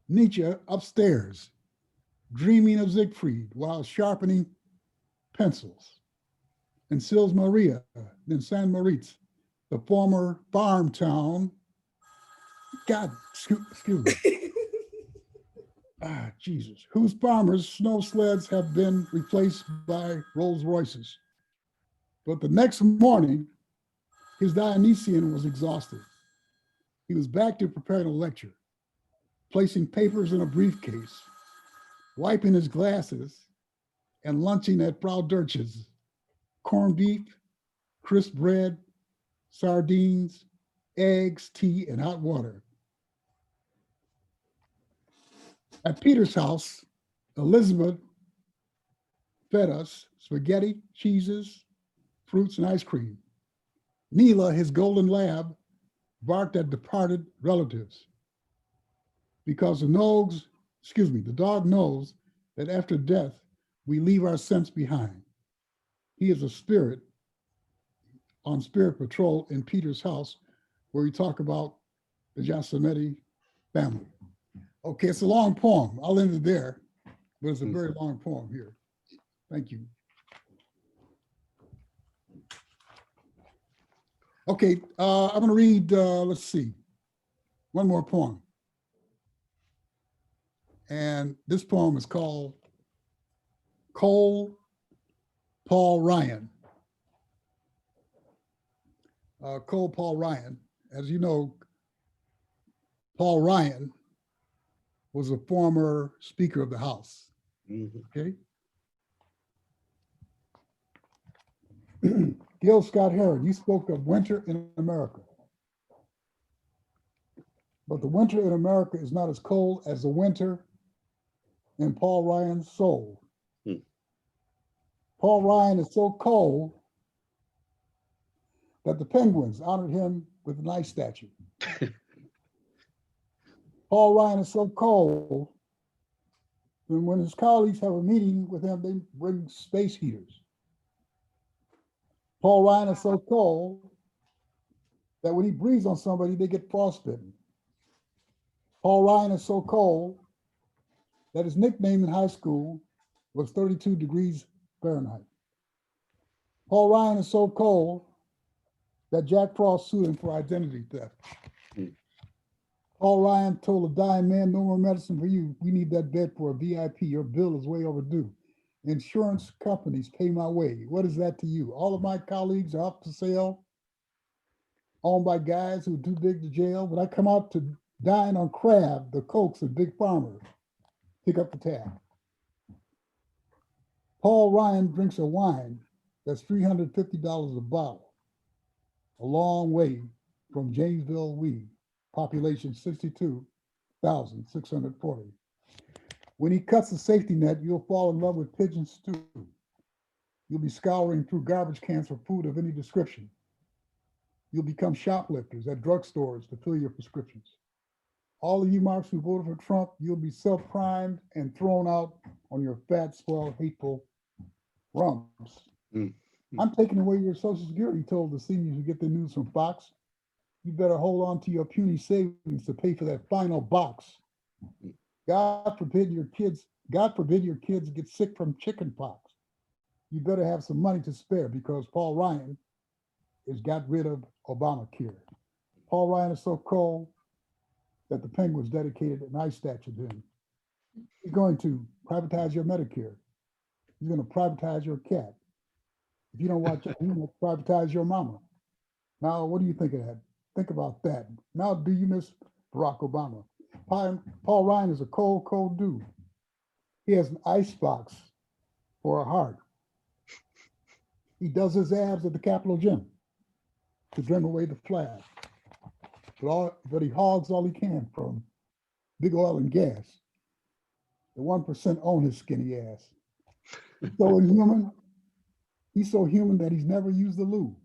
S3: Nietzsche upstairs, dreaming of Siegfried while sharpening pencils. In Sils Maria, in San Moritz, the former farm town, God, excuse me. Jesus, whose farmers' snow sleds have been replaced by Rolls Royces. But the next morning, his Dionysian was exhausted. He was back to preparing a lecture, placing papers in a briefcase, wiping his glasses, and lunching at Frau Dirch's. Corned beef, crisp bread, sardines, eggs, tea, and hot water. At Peter's house, Elizabeth fed us spaghetti, cheeses, fruits, and ice cream. Neela, his golden lab, barked at departed relatives because the dog knows that after death, we leave our scents behind. He is a spirit on spirit patrol in Peter's house, where we talk about the Yosemite family. Okay, it's a long poem. I'll end it there, but it's a very long poem here. Thank you. Okay, I'm gonna read, let's see, one more poem. And this poem is called Cole Paul Ryan. Cole Paul Ryan, as you know, Paul Ryan was a former Speaker of the House, okay? Gil Scott Heron, you spoke of winter in America. But the winter in America is not as cold as the winter in Paul Ryan's soul. Paul Ryan is so cold that the Penguins honored him with an ice statue. Paul Ryan is so cold that when his colleagues have a meeting with him, they bring space heaters. Paul Ryan is so cold that when he breathes on somebody, they get frostbitten. Paul Ryan is so cold that his nickname in high school was 32 degrees Fahrenheit. Paul Ryan is so cold that Jack Frost sued him for identity theft. Paul Ryan told a dying man, no more medicine for you. We need that bed for a VIP. Your bill is way overdue. Insurance companies pay my way. What is that to you? All of my colleagues are up for sale, owned by guys who are too big to jail. When I come out to dine on crab, the Cokes and Big Farmer pick up the tab. Paul Ryan drinks a wine that's $350 a bottle, a long way from Janesville weed, population 62,640. When he cuts the safety net, you'll fall in love with pigeon stew. You'll be scouring through garbage cans for food of any description. You'll become shoplifters at drugstores to fill your prescriptions. All of you marks who voted for Trump, you'll be self-primed and thrown out on your fat, spoiled, hateful rumps. I'm taking away your Social Security, told the seniors who get the news from Fox. You better hold on to your puny savings to pay for that final box. God forbid your kids get sick from chicken pox. You better have some money to spare because Paul Ryan has got rid of Obamacare. Paul Ryan is so cold that the Penguins dedicated an ice statue to him. He's going to privatize your Medicare. He's going to privatize your cat. If you don't watch out, he's going to privatize your mama. Now, what do you think of that? Think about that. Now, do you miss Barack Obama? Paul Ryan is a cold, cold dude. He has an ice box for a heart. He does his abs at the Capitol gym to trim away the flag. But he hogs all he can from big oil and gas. The 1% own his skinny ass. So inhuman. He's so human that he's never used the lube.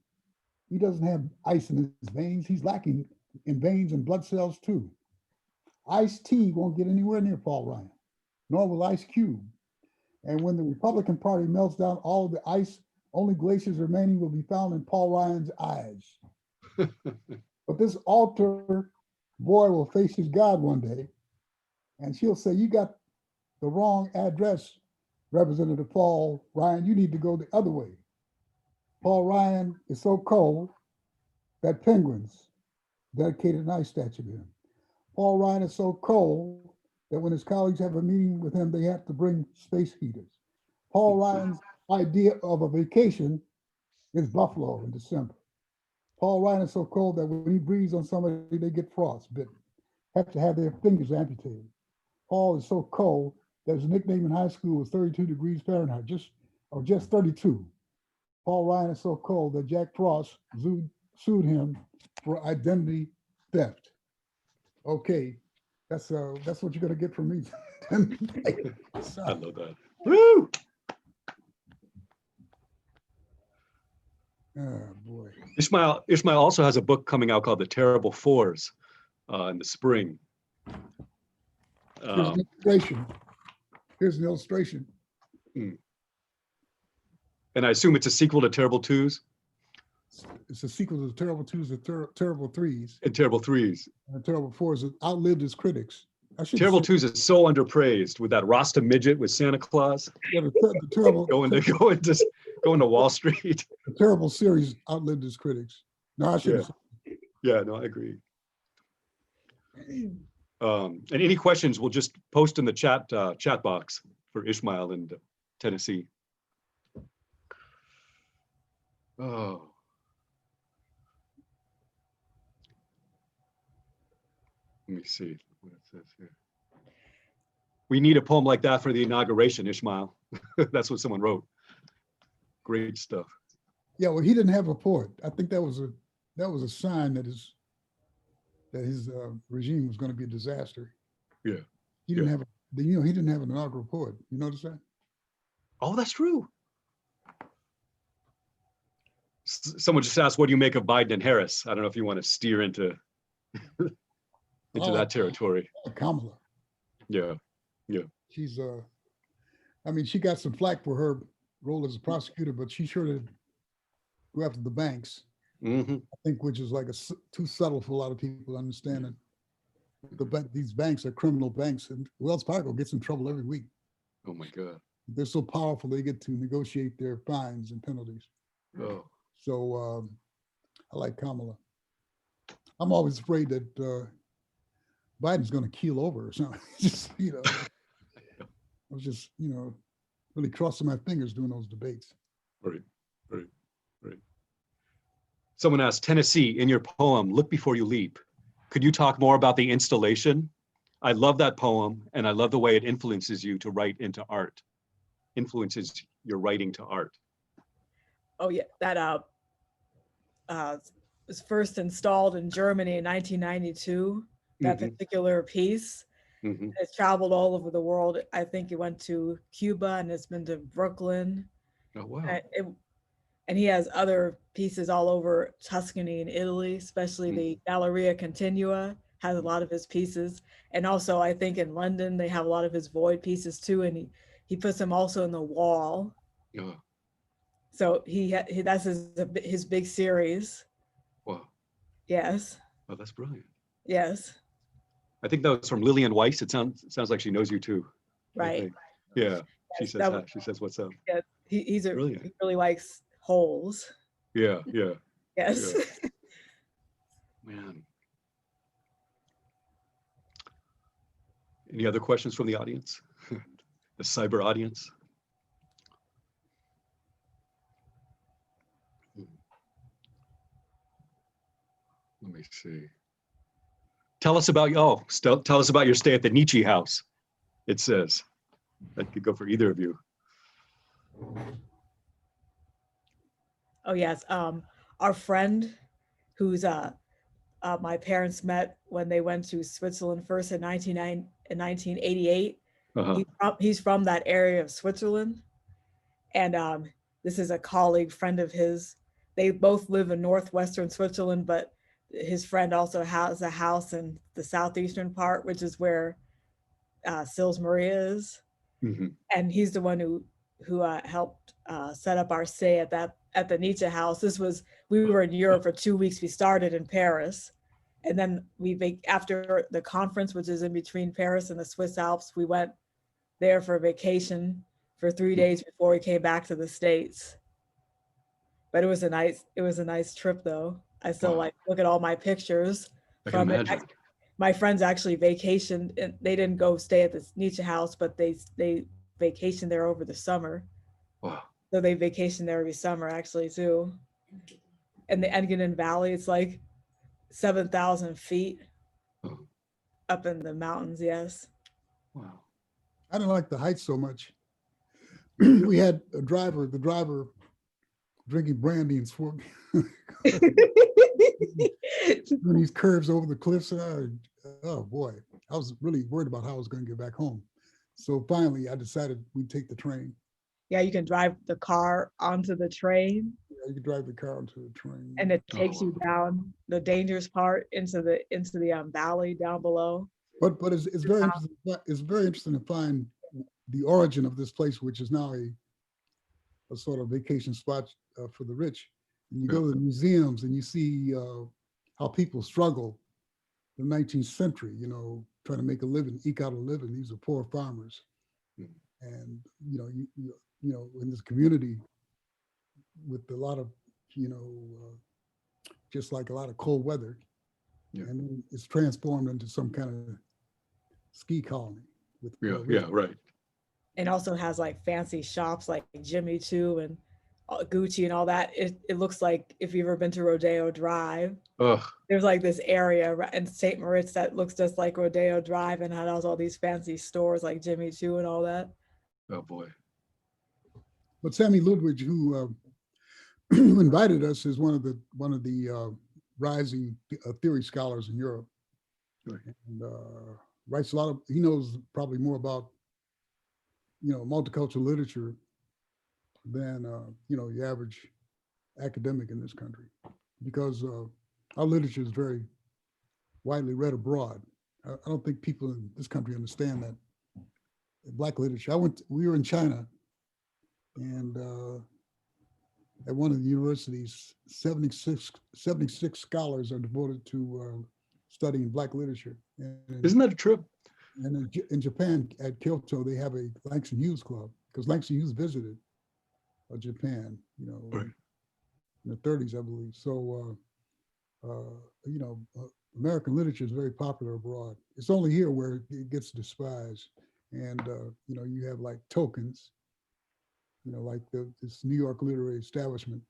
S3: He doesn't have ice in his veins. He's lacking in veins and blood cells too. Ice-T won't get anywhere near Paul Ryan, nor will Ice Cube. And when the Republican Party melts down all of the ice, only glaciers remaining will be found in Paul Ryan's eyes. But this altar boy will face his God one day, and she'll say, you got the wrong address, Representative Paul Ryan. You need to go the other way. Paul Ryan is so cold that Penguins dedicated an ice statue to him. Paul Ryan is so cold that when his colleagues have a meeting with him, they have to bring space heaters. Paul Ryan's idea of a vacation is Buffalo in December. Paul Ryan is so cold that when he breathes on somebody, they get frostbitten, have to have their fingers amputated. Paul is so cold that his nickname in high school was 32 degrees Fahrenheit, just 32. Paul Ryan is so cold that Jack Frost sued him for identity theft. Okay, that's what you're gonna get from me.
S2: I love that. Woo!
S3: Oh, boy.
S2: Ishmael also has a book coming out called The Terrible Fours in the spring.
S3: Here's an illustration. Here's an illustration.
S2: And I assume it's a sequel to Terrible Twos
S3: It's a sequel to the Terrible Twos, the Terrible Threes,
S2: and Terrible Threes.
S3: and the Terrible Fours. It outlived its critics. I should
S2: Terrible
S3: say,
S2: Twos is so underpraised with that Rasta midget with Santa Claus
S3: yeah, the terrible,
S2: going to Wall Street.
S3: the Terrible series outlived its critics. No, I should.
S2: Yeah, no, I agree. And any questions, we'll just post in the chat box for Ishmael and Tennessee. Oh. Let me see what it says here. We need a poem like that for the inauguration, Ishmael. That's what someone wrote. Great stuff.
S3: Yeah, well, he didn't have a poet. I think that was a sign that his regime was going to be a disaster.
S2: Yeah.
S3: He didn't have he didn't have an inaugural poet. You notice that?
S2: Oh, that's true. Someone just asked, what do you make of Biden and Harris? I don't know if you want to steer into that territory.
S3: Kamala.
S2: Yeah.
S3: She's I mean, she got some flack for her role as a prosecutor, but she sure did go after the banks.
S2: Mm-hmm.
S3: I think, which is like too subtle for a lot of people to understand it. These banks are criminal banks, and Wells Fargo gets in trouble every week.
S2: Oh my God.
S3: They're so powerful, they get to negotiate their fines and penalties.
S2: Oh.
S3: So I like Kamala. I'm always afraid that Biden's going to keel over or something. I was just, really crossing my fingers doing those debates.
S2: Right. Someone asked, Tennessee, in your poem, Look Before You Leap, could you talk more about the installation? I love that poem, and I love the way it influences you to write into art. Influences your writing to art.
S4: Oh yeah, that was first installed in Germany in 1992. That particular piece. It's traveled all over the world. I think it went to Cuba and it's been to Brooklyn.
S2: Oh wow.
S4: And he has other pieces all over Tuscany and Italy, especially the Galleria Continua has a lot of his pieces. And also I think in London, they have a lot of his void pieces too. And he puts them also in the wall.
S2: Yeah.
S4: So that's his big series.
S2: Wow.
S4: Yes.
S2: Oh, that's brilliant.
S4: Yes.
S2: I think that was from Lillian Weiss. It sounds like she knows you too.
S4: Right.
S2: Yeah.
S4: Yes,
S2: She says what's up.
S4: Yeah. He really likes holes.
S2: Yeah.
S4: Yes.
S2: Yeah. Man. Any other questions from the audience? The cyber audience? Let me see. Tell us about your stay at the Nietzsche house. It says that could go for either of you.
S4: Oh yes. Our friend who's my parents met when they went to Switzerland first in 1988. He's from that area of Switzerland. And this is a colleague friend of his. They both live in northwestern Switzerland, but his friend also has a house in the southeastern part, which is where Sils Maria is. And he's the one who helped set up our stay at the Nietzsche house. We were in Europe for 2 weeks. We started in Paris, and then after the conference, which is in between Paris and the Swiss Alps, we went there for vacation for 3 days before we came back to the States. But it was a nice trip though. I still look at all my pictures from it. My friends actually vacationed, and they didn't go stay at the Nietzsche house, but they vacationed there over the summer.
S2: Wow.
S4: So they vacation there every summer actually too. And the Engadin Valley, it's like 7,000 feet up in the mountains. Yes.
S2: Wow.
S3: I didn't like the heights so much. We had the driver drinking brandy and smoking these curves over the cliffs. Oh boy, I was really worried about how I was going to get back home. So finally, I decided we'd take the train.
S4: Yeah, you can drive the car onto the train,
S3: Yeah, you can drive the car onto the train.
S4: and it
S2: Oh,
S4: takes you
S2: wow.
S4: down the dangerous part into the valley down below.
S3: But it's very interesting. It's very interesting to find the origin of this place, which is now a sort of vacation spot for the rich. And you go to the museums and you see how people struggle in the 19th century, you know, trying to make a living, eke out a living. These are poor farmers. And, you know, you know, in this community with a lot of, you know, just like a lot of cold weather,
S2: Yeah.
S3: and then it's transformed into some kind of ski colony. With
S2: Yeah, right.
S4: And also has like fancy shops like Jimmy Choo and Gucci and all that. It looks like, if you've ever been to Rodeo Drive,
S2: Ugh,
S4: there's like this area in St. Moritz that looks just like Rodeo Drive and has all these fancy stores like Jimmy Choo and all that.
S2: oh boy.
S3: But Sammy Ludwig, who who invited us, is one of the rising theory scholars in Europe,
S2: Right.
S3: and writes a lot of. He knows probably more about, you know, multicultural literature than you know, the average academic in this country, because our literature is very widely read abroad. I don't think people in this country understand that Black literature. We were in China, and at one of the universities, 76 scholars are devoted to studying Black literature. And
S2: Isn't that a trip?
S3: and in Japan, at Kyoto, they have a Langston Hughes Club, because Langston Hughes visited Japan, you know,
S2: Right.
S3: in the 30s, I believe. So, you know, American literature is very popular abroad. It's only here where it gets despised. And, you know, you have like tokens, you know, like this New York literary establishment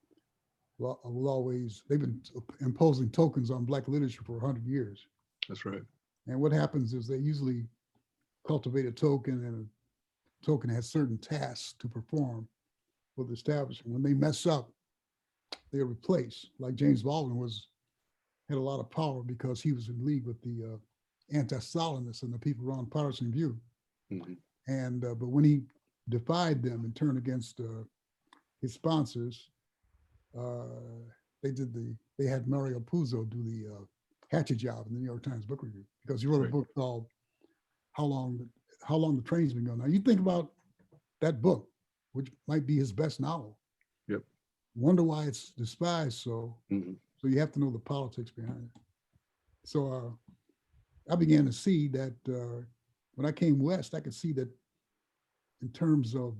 S3: will always, they've been imposing tokens on Black literature for 100 years.
S2: That's right.
S3: And what happens is they usually cultivate a token, and a token has certain tasks to perform for the establishment. When they mess up, they're replaced. Like James Baldwin had a lot of power because he was in league with the anti-Stalinists and the people around partisan view.
S2: Mhm.
S3: And but when he defied them and turned against his sponsors, they had Mario Puzo do the hatchet job in the New York Times Book Review, because he wrote a
S2: Right.
S3: book called How Long the Train's Been Going. Now you think about that book, which might be his best novel.
S2: Yep.
S3: Wonder why it's despised so.
S2: Mhm.
S3: So you have to know the politics behind it. So I began to see that when I came west, I could see that in terms of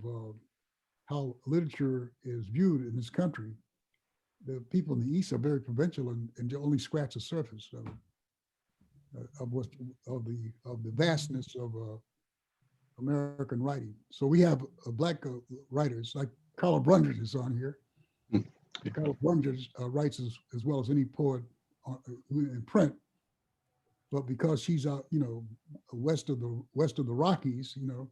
S3: how literature is viewed in this country, the people in the East are very provincial and only scratch the surface of the vastness of American writing. So we have Black writers, like Carla Brundage is on here.
S2: Mm.
S3: Carla Brundage writes as well as any poet in print, but because she's out, you know, west of the Rockies, you know,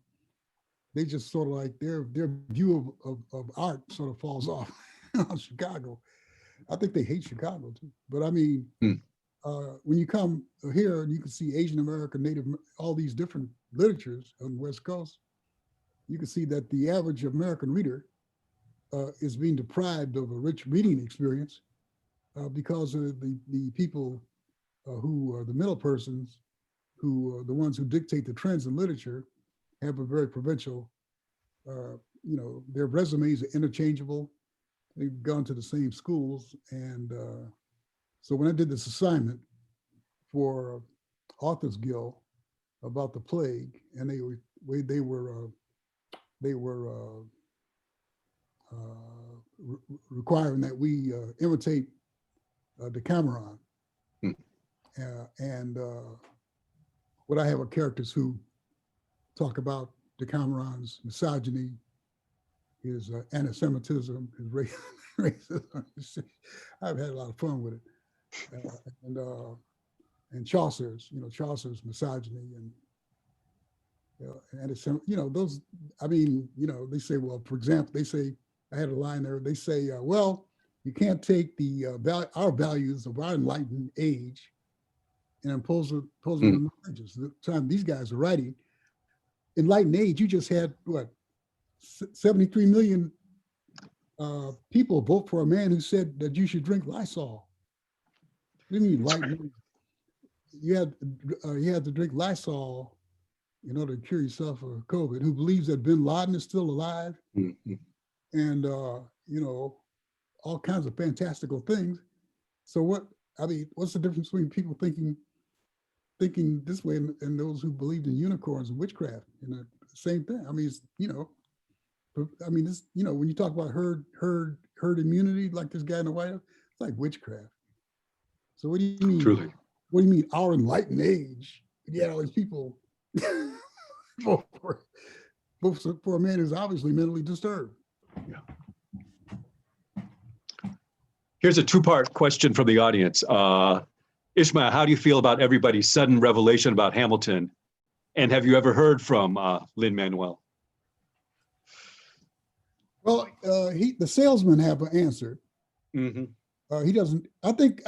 S3: they just sort of like their view of art sort of falls off on Chicago. I think they hate Chicago too. But I mean, when you come here and you can see Asian American, Native, all these different literatures on the West Coast, you can see that the average American reader is being deprived of a rich reading experience because of the people who are the middle persons, who are the ones who dictate the trends in literature, have a very provincial, you know, their resumes are interchangeable. They've gone to the same schools. And so when I did this assignment for Authors Guild about the plague, and they were requiring that we imitate Decameron. And what I have are characters who talk about Decameron's misogyny, his anti-Semitism, his racism. I've had a lot of fun with it. And Chaucer's, you know, Chaucer's misogyny and, you know, those, I mean, you know, they say, well, for example, they say, I had a line there, they say, well, you can't take our values of our enlightened age and impose them on the ages. The time these guys are writing, enlightened age, you just had what, 73 million people vote for a man who said that you should drink Lysol. What do you mean, white man? You had to drink Lysol in order to cure yourself of COVID, who believes that bin Laden is still alive,
S2: Mm-hmm.
S3: and you know, all kinds of fantastical things. So what's the difference between people thinking this way and those who believed in unicorns and witchcraft? You know, same thing. I mean, it's, you know, it's, you know, when you talk about herd immunity, like this guy in the White House, it's like witchcraft. So what do you mean?
S2: Truly.
S3: What do you mean, our enlightened age? Yeah, all these people vote for a man who's obviously mentally disturbed.
S2: Yeah. Here's a two-part question from the audience. Ishmael, how do you feel about everybody's sudden revelation about Hamilton? And have you ever heard from Lin-Manuel?
S3: Well, the salesman have answered.
S2: Mm-hmm.
S3: He doesn't. I think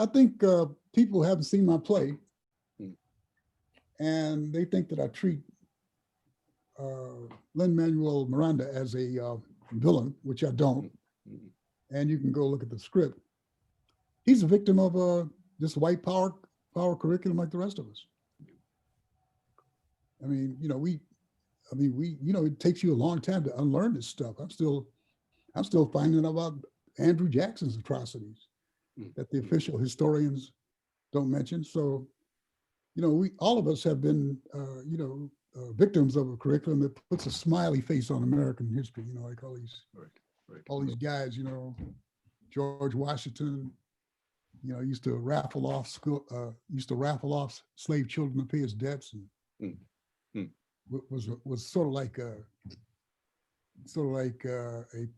S3: people haven't seen my play, and they think that I treat Lin-Manuel Miranda as a villain, which I don't. And you can go look at the script. He's a victim of this white power curriculum like the rest of us. I mean, you know, it takes you a long time to unlearn this stuff. I'm still finding out about Andrew Jackson's atrocities that the official historians don't mention. So, you know, all of us have been, victims of a curriculum that puts a smiley face on American history. You know, like all these guys, you know, George Washington, you know, used to raffle off slave children to pay his debts, and was sort of like a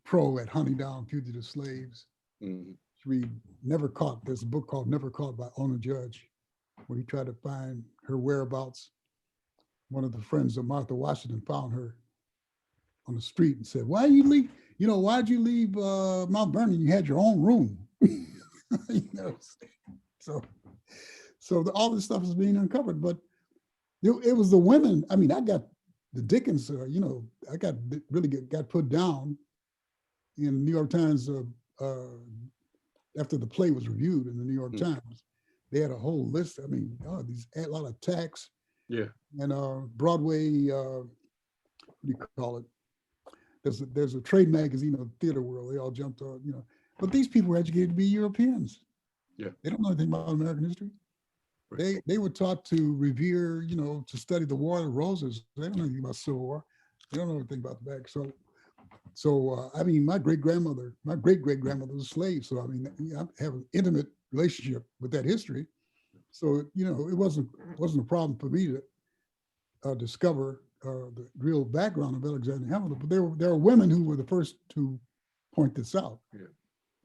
S3: pro at hunting down fugitive slaves. Read Never Caught. There's a book called Never Caught by Ona Judge, where he tried to find her whereabouts. One of the friends of Martha Washington found her on the street and said, why'd you leave Mount Vernon? You had your own room. You know, so all this stuff is being uncovered, but it was the women. I mean, I got the Dickens, you know, I got put down in the New York Times after the play was reviewed in the New York Times. They had a whole list. I mean, a lot of attacks.
S2: Yeah.
S3: And Broadway, what do you call it? There's a trade magazine of the theater world. They all jumped on, you know. But these people were educated to be Europeans. Yeah. They don't know anything about American history. Right. They were taught to revere, you know, to study the War of the Roses. They don't know anything about Civil War. They don't know anything about the back. So I mean, my great great grandmother was a slave. So I mean, I have an intimate relationship with that history. So you know, it wasn't a problem for me to discover the real background of Alexander Hamilton. But there are women who were the first to point this out. Yeah.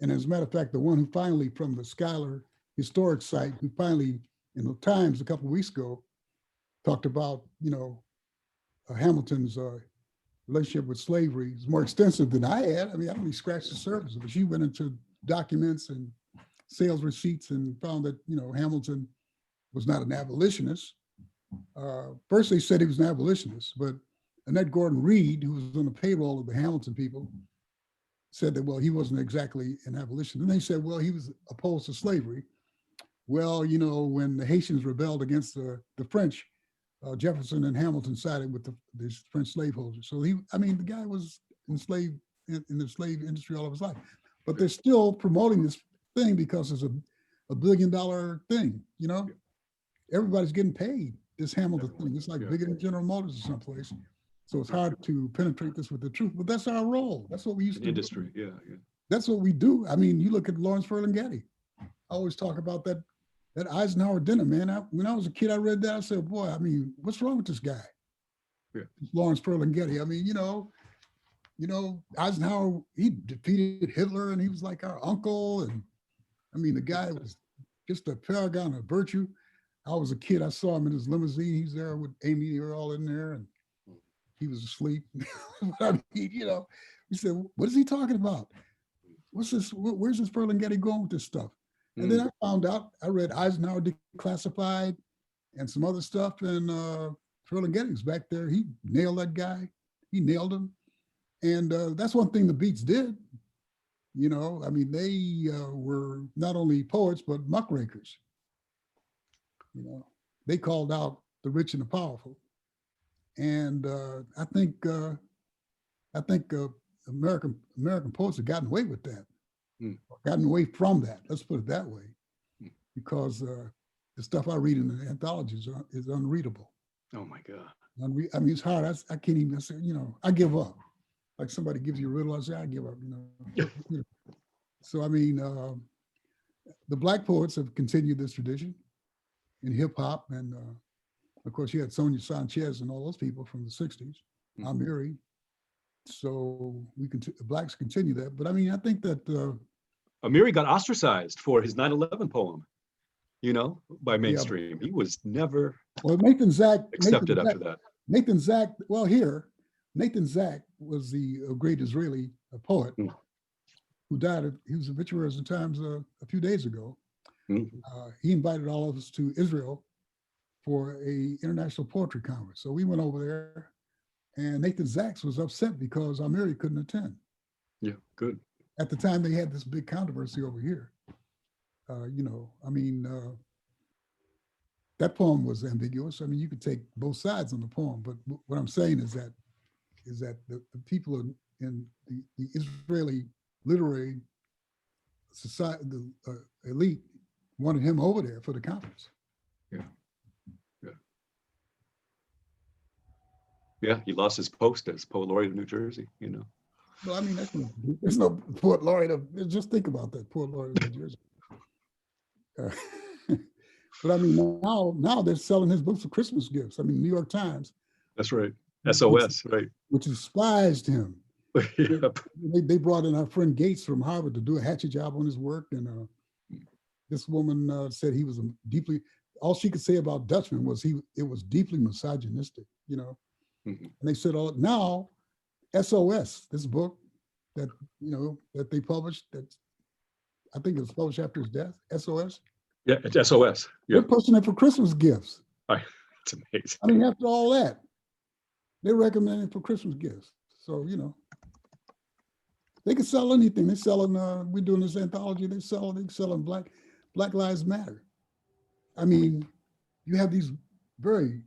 S3: And as a matter of fact, the one who finally, from the Schuyler historic site, who finally in the Times a couple of weeks ago talked about, you know, Hamilton's relationship with slavery is more extensive than I had. I mean, I only scratched the surface, but she went into documents and sales receipts and found that, you know, Hamilton was not an abolitionist. First they said he was an abolitionist, but Annette Gordon Reed, who was on the payroll of the Hamilton people, said that, well, he wasn't exactly an abolitionist. And they said, well, he was opposed to slavery. Well, you know, when the Haitians rebelled against the French, Jefferson and Hamilton sided with the French slaveholders. So the guy was enslaved in the slave industry all of his life. But they're still promoting this thing because it's a $1 billion thing, you know? Everybody's getting paid this Hamilton thing. It's like bigger than General Motors or someplace. So it's hard to penetrate this with the truth, but that's our role. That's what we used to
S2: industry, do. Yeah.
S3: That's what we do. I mean, you look at Lawrence Ferlinghetti. I always talk about that Eisenhower dinner, man. When I was a kid, I read that. I said, boy, I mean, what's wrong with this guy? Yeah. Lawrence Ferlinghetti. I mean, you know, Eisenhower, he defeated Hitler and he was like our uncle. And I mean, the guy was just a paragon of virtue. I was a kid. I saw him in his limousine. He's there with Amy. They were all in there and he was asleep. I mean, you know, we said, what is he talking about? What's this? Where's this Ferlinghetti going with this stuff? And then I found out, I read Eisenhower Declassified and some other stuff, and Ferlinghetti was back there. He nailed that guy. He nailed him. And that's one thing the Beats did. You know, I mean, they were not only poets, but muckrakers. You know, they called out the rich and the powerful. And I think American poets have gotten away with that, gotten away from that. Let's put it that way, because the stuff I read in the anthologies is unreadable.
S2: Oh my God.
S3: I mean, it's hard. I can't even say, you know, I give up. Like somebody gives you a riddle, I say, I give up, you know. So, I mean, the Black poets have continued this tradition in hip hop. And of course, you had Sonia Sanchez and all those people from the 60s, Amiri. So Blacks continue that. But I mean, I think that
S2: Amiri got ostracized for his 9/11 poem, you know, by mainstream. He was never
S3: Nathan Zach
S2: accepted after that.
S3: Nathan Zach, well, Nathan Zach was the great Israeli poet who died. He was obituary in Times a few days ago. He invited all of us to Israel for a international poetry conference. So we went over there, and Nathan Zach was upset because Amiri couldn't attend.
S2: Yeah, good.
S3: At the time, they had this big controversy over here. You know, I mean, that poem was ambiguous. I mean, you could take both sides on the poem, but what I'm saying is that the people in the Israeli literary society, the elite, wanted him over there for the conference.
S2: Yeah, he lost his post as poet laureate of New Jersey, you know.
S3: Well, I mean, there's no poet laureate just think about that, poet laureate of New Jersey. But I mean, now they're selling his books for Christmas gifts. I mean, New York Times.
S2: That's right. SOS, right.
S3: Which despised him.
S2: Yep.
S3: They brought in our friend Gates from Harvard to do a hatchet job on his work. And this woman said he was all she could say about Dutchman was it was deeply misogynistic, you know. And they said, oh, now SOS, this book that, you know, that they published, that I think it was published after his death, SOS.
S2: Yeah, it's SOS. Yeah.
S3: They're pushing it for Christmas gifts.
S2: It's amazing.
S3: I mean, after all that, they recommend it for Christmas gifts. So, you know, they can sell anything. They're selling, we're doing this anthology, they're selling Black Lives Matter. I mean, you have these very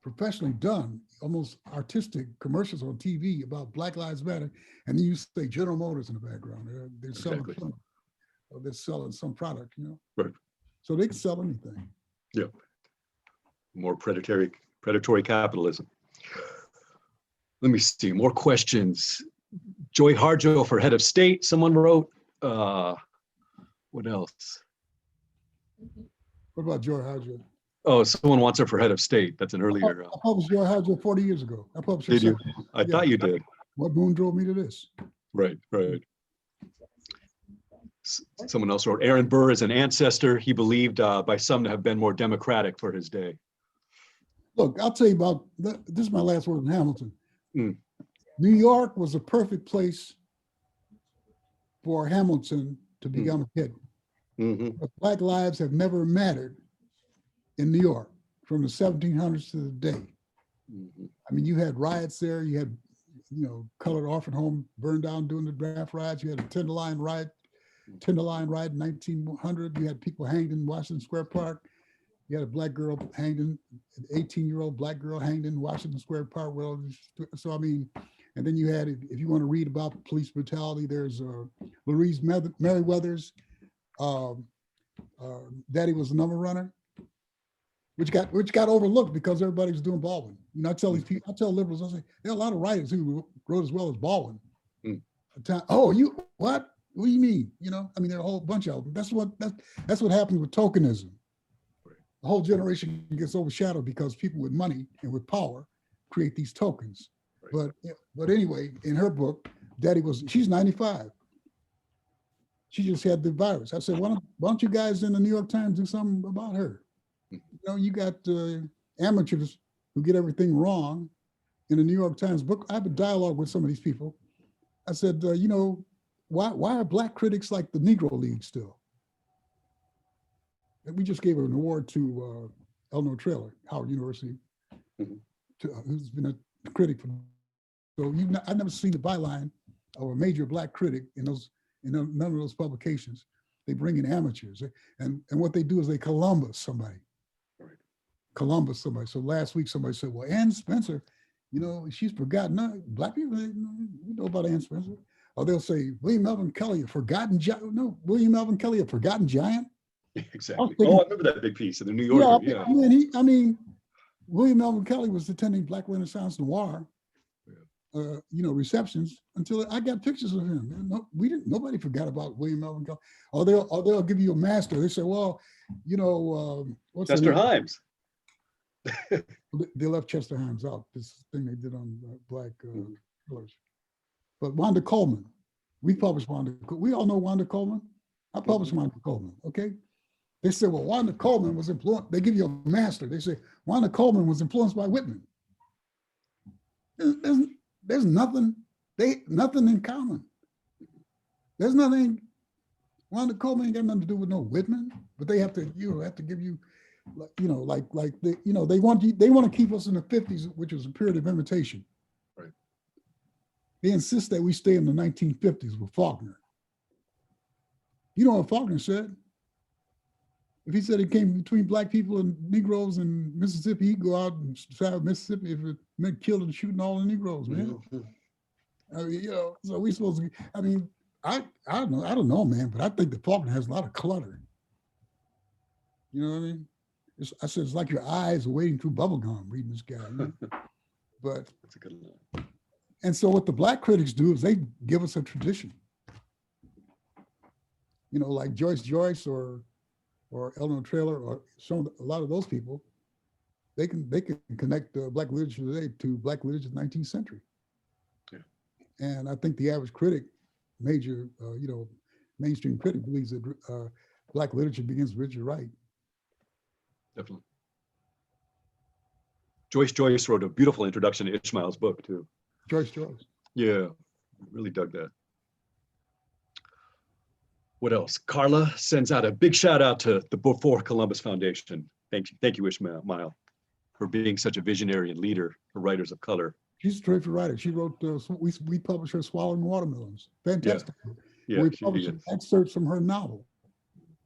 S3: professionally done, almost artistic commercials on TV about Black Lives Matter, and then you say General Motors in the background. They're selling
S2: Exactly.
S3: they're selling some product, you know.
S2: Right.
S3: So they can sell anything.
S2: Yeah. More predatory capitalism. Let me see, more questions. Joy Harjo for head of state, someone wrote. What else?
S3: What about Joy Harjo?
S2: Oh, someone wants her for head of state. That's an earlier.
S3: I published Joy Harjo 40 years ago. I published.
S2: Did you? I thought you did.
S3: What moon drove me to this?
S2: Right. Someone else wrote, Aaron Burr is an ancestor. He believed by some to have been more democratic for his day.
S3: Look, I'll tell you about, this is my last word in Hamilton. New York was a perfect place for Hamilton to become a hit. But Black lives have never mattered in New York from the 1700s to the day. I mean, you had riots there. You had, you know, colored orphan home burned down during the draft riots. You had a Tenderloin riot in 1900. You had people hanged in Washington Square Park. You had a black girl hanged in, an 18-year-old black girl hanged in Washington Square Park. Well, so I mean, and then you had, if you want to read about police brutality, there's Louise Merriweather's Daddy Was a Number Runner, which got overlooked because everybody was doing Baldwin. You know, I tell these people, I tell liberals, I say, there are a lot of writers who wrote as well as Baldwin. Oh, you what? What do you mean? You know, I mean, there are a whole bunch of them. That's what happens with tokenism. The whole generation gets overshadowed because people with money and with power create these tokens. But anyway, in her book, she's 95. She just had the virus. I said, why don't you guys in the New York Times do something about her? You know, you got amateurs who get everything wrong in the New York Times book. I have a dialogue with some of these people. I said, you know, why are Black critics like the Negro League still? And we just gave an award to Eleanor Traylor, Howard University, who's been a critic for So I never seen the byline of a major black critic in none of those publications. They bring in amateurs, and what they do is they Columbus somebody.
S2: Right.
S3: Columbus somebody. So last week somebody said, well, Ann Spencer, she's forgotten. No, black people, we know about Ann Spencer. Or they'll say, William Melvin Kelley, a forgotten giant. No, William Melvin Kelley, a forgotten giant.
S2: Exactly.
S3: Thinking,
S2: I remember that big piece in the New Yorker. Yeah.
S3: I mean, William Melvin Kelley was attending Black Renaissance Noir, receptions until I got pictures of him. No, nobody forgot about William Melvin Kelley. Or they'll give you a master. They say, well, what's
S2: Chester Himes.
S3: They left Chester Himes out. This thing they did on Black Pillars. But Wanda Coleman, we published Wanda. We all know Wanda Coleman. I published Wanda Coleman. Okay. They said, well, Wanda Coleman was influenced. They give you a master. They say Wanda Coleman was influenced by Whitman. There's nothing in common. There's nothing. Wanda Coleman ain't got nothing to do with no Whitman, but they have to give you, they want to keep us in the 50s, which was a period of imitation.
S2: Right.
S3: They insist that we stay in the 1950s with Faulkner. You know what Faulkner said? If he said it came between black people and Negroes in Mississippi, he'd go out and side of Mississippi if it meant killing and shooting all the Negroes, man. I mean, so we supposed to. I mean, I don't know, man, but I think the Faulkner has a lot of clutter. You know what I mean? I said it's like your eyes are wading through bubble gum reading this guy. But
S2: that's a good one.
S3: And so what the black critics do is they give us a tradition. Like Joyce or Eleanor Traylor or a lot of those people, they can connect black literature today to black literature of the 19th century.
S2: Yeah.
S3: And I think the average critic, major, mainstream critic believes that black literature begins with Richard Wright.
S2: Definitely. Joyce wrote a beautiful introduction to Ishmael's book too.
S3: Joyce.
S2: Yeah, really dug that. What else? Carla sends out a big shout out to the Before Columbus Foundation. Thank you, Ishmael, for being such a visionary and leader for writers of color.
S3: She's a terrific writer. She wrote, we published her Swallowing Watermelons. Fantastic.
S2: Yeah,
S3: we published excerpts from her novel,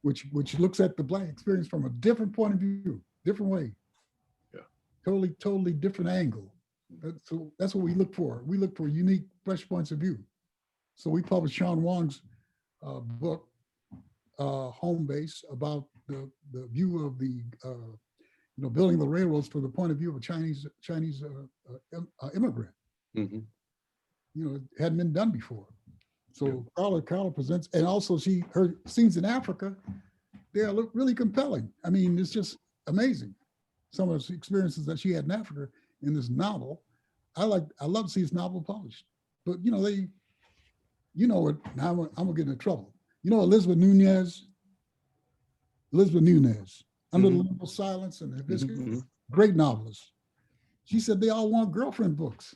S3: which looks at the black experience from a different point of view, different way.
S2: Yeah.
S3: Totally different angle. So that's what we look for. We look for unique, fresh points of view. So we published Sean Wong's book, Home Base, about the view of the building the railroads from the point of view of a Chinese immigrant.
S2: Mm-hmm.
S3: It hadn't been done before. So Carla presents, and also her scenes in Africa, they look really compelling. I mean, it's just amazing. Some of the experiences that she had in Africa in this novel. I love to see this novel published. But now I'm gonna get into trouble. Elizabeth Nunez, Under the Liberal Silence and Hibiscus, great novelist. She said they all want girlfriend books.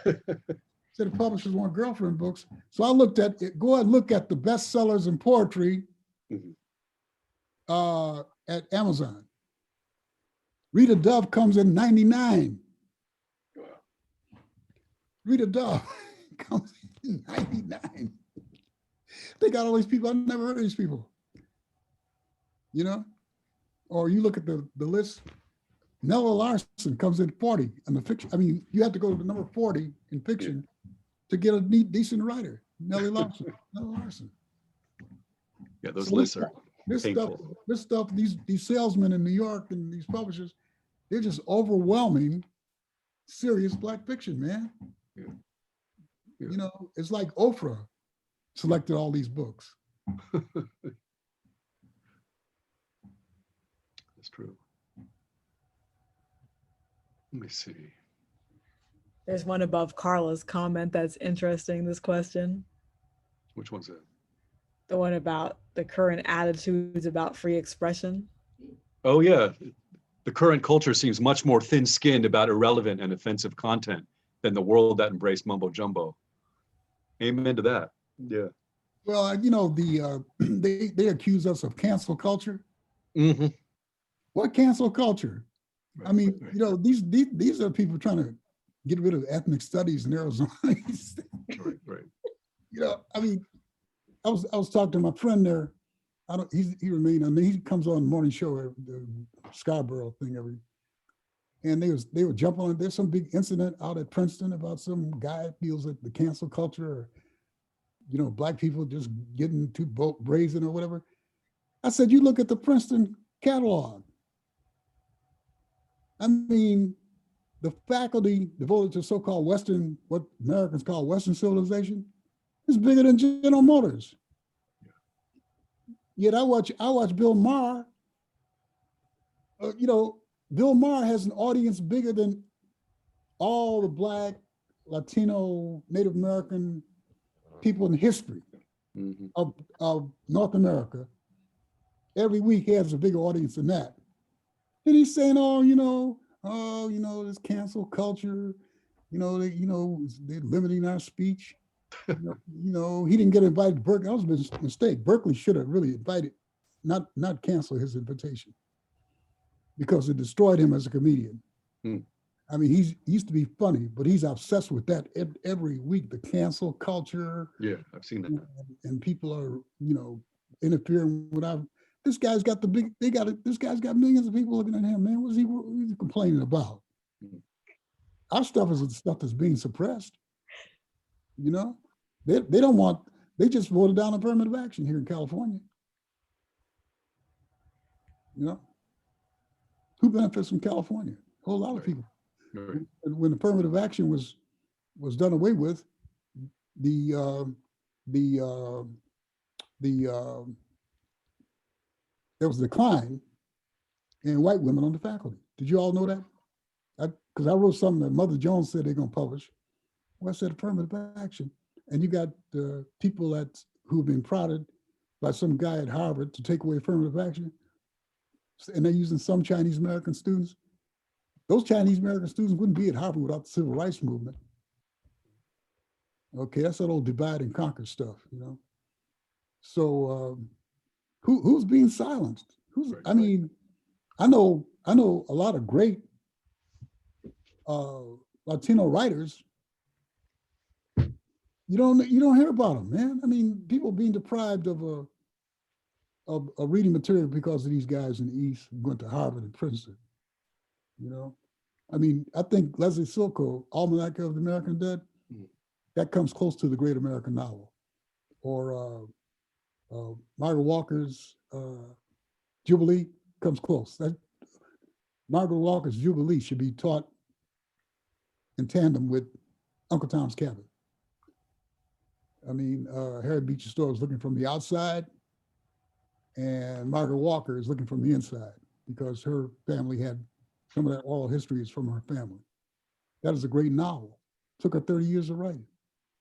S3: Said the publishers want girlfriend books. So I looked at it, go ahead and look at the bestsellers in poetry at Amazon. Rita Dove comes in 99. Rita Dove comes in 99. They got all these people. I've never heard of these people. Or you look at the list, Nella Larson comes in 40 in the fiction. I mean, you have to go to the number 40 in fiction to get a decent writer. Nella Larson.
S2: Yeah, those lists are painful.
S3: This stuff, these salesmen in New York and these publishers, they're just overwhelming serious black fiction, man. Yeah. It's like Oprah selected all these books.
S2: That's true. Let me see.
S4: There's one above Carla's comment that's interesting, this question.
S2: Which one's that?
S4: The one about the current attitudes about free expression.
S2: Oh yeah. The current culture seems much more thin-skinned about irrelevant and offensive content than the world that embraced Mumbo Jumbo. Amen to that. Yeah.
S3: Well, they accuse us of cancel culture.
S2: Mm-hmm.
S3: What cancel culture? I mean, these are people trying to get rid of ethnic studies in Arizona.
S2: Right.
S3: You know, I mean, I was talking to my friend there. He remained on. He comes on the morning show, the Scarborough thing and they were jumping on. There's some big incident out at Princeton about some guy feels that the cancel culture, or, you know, black people just getting too brazen or whatever. I said, you look at the Princeton catalog. I mean, the faculty devoted to so-called Western, what Americans call Western civilization, is bigger than General Motors. Yet I watch Bill Maher. You know, Bill Maher has an audience bigger than all the Black, Latino, Native American people in history of North America. Every week he has a bigger audience than that. And he's saying, this cancel culture, they're limiting our speech. He didn't get invited to Berkeley. That was a mistake. Berkeley should have really invited, not cancel his invitation, because it destroyed him as a comedian. I mean, he used to be funny, but he's obsessed with that every week, the cancel culture.
S2: Yeah, I've seen that.
S3: And people are, interfering with our, this guy's got millions of people looking at him, man. What's he complaining about? Our stuff is the stuff that's being suppressed. They just voted down affirmative action here in California. Who benefits from California? A whole lot of people.
S2: Right.
S3: When affirmative action was done away with, there was a decline in white women on the faculty. Did you all know that? Because I wrote something that Mother Jones said they're going to publish. Well, I said affirmative action. And you got people who've been prodded by some guy at Harvard to take away affirmative action. And they're using some Chinese American students. Those Chinese American students wouldn't be at Harvard without the civil rights movement. Okay, that's that old divide and conquer stuff, So who's being silenced? I mean, I know a lot of great Latino writers. You don't hear about them, man. I mean, people being deprived of reading material because of these guys in the East who went to Harvard and Princeton. I mean, I think Leslie Silko, Almanac of the American Dead, that comes close to the great American novel. Or Margaret Walker's Jubilee comes close. Margaret Walker's Jubilee should be taught in tandem with Uncle Tom's Cabin. I mean, Harriet Beecher Stowe is looking from the outside, and Margaret Walker is looking from the inside, because her family had some of that oral history is from her family. That is a great novel. Took her 30 years to write.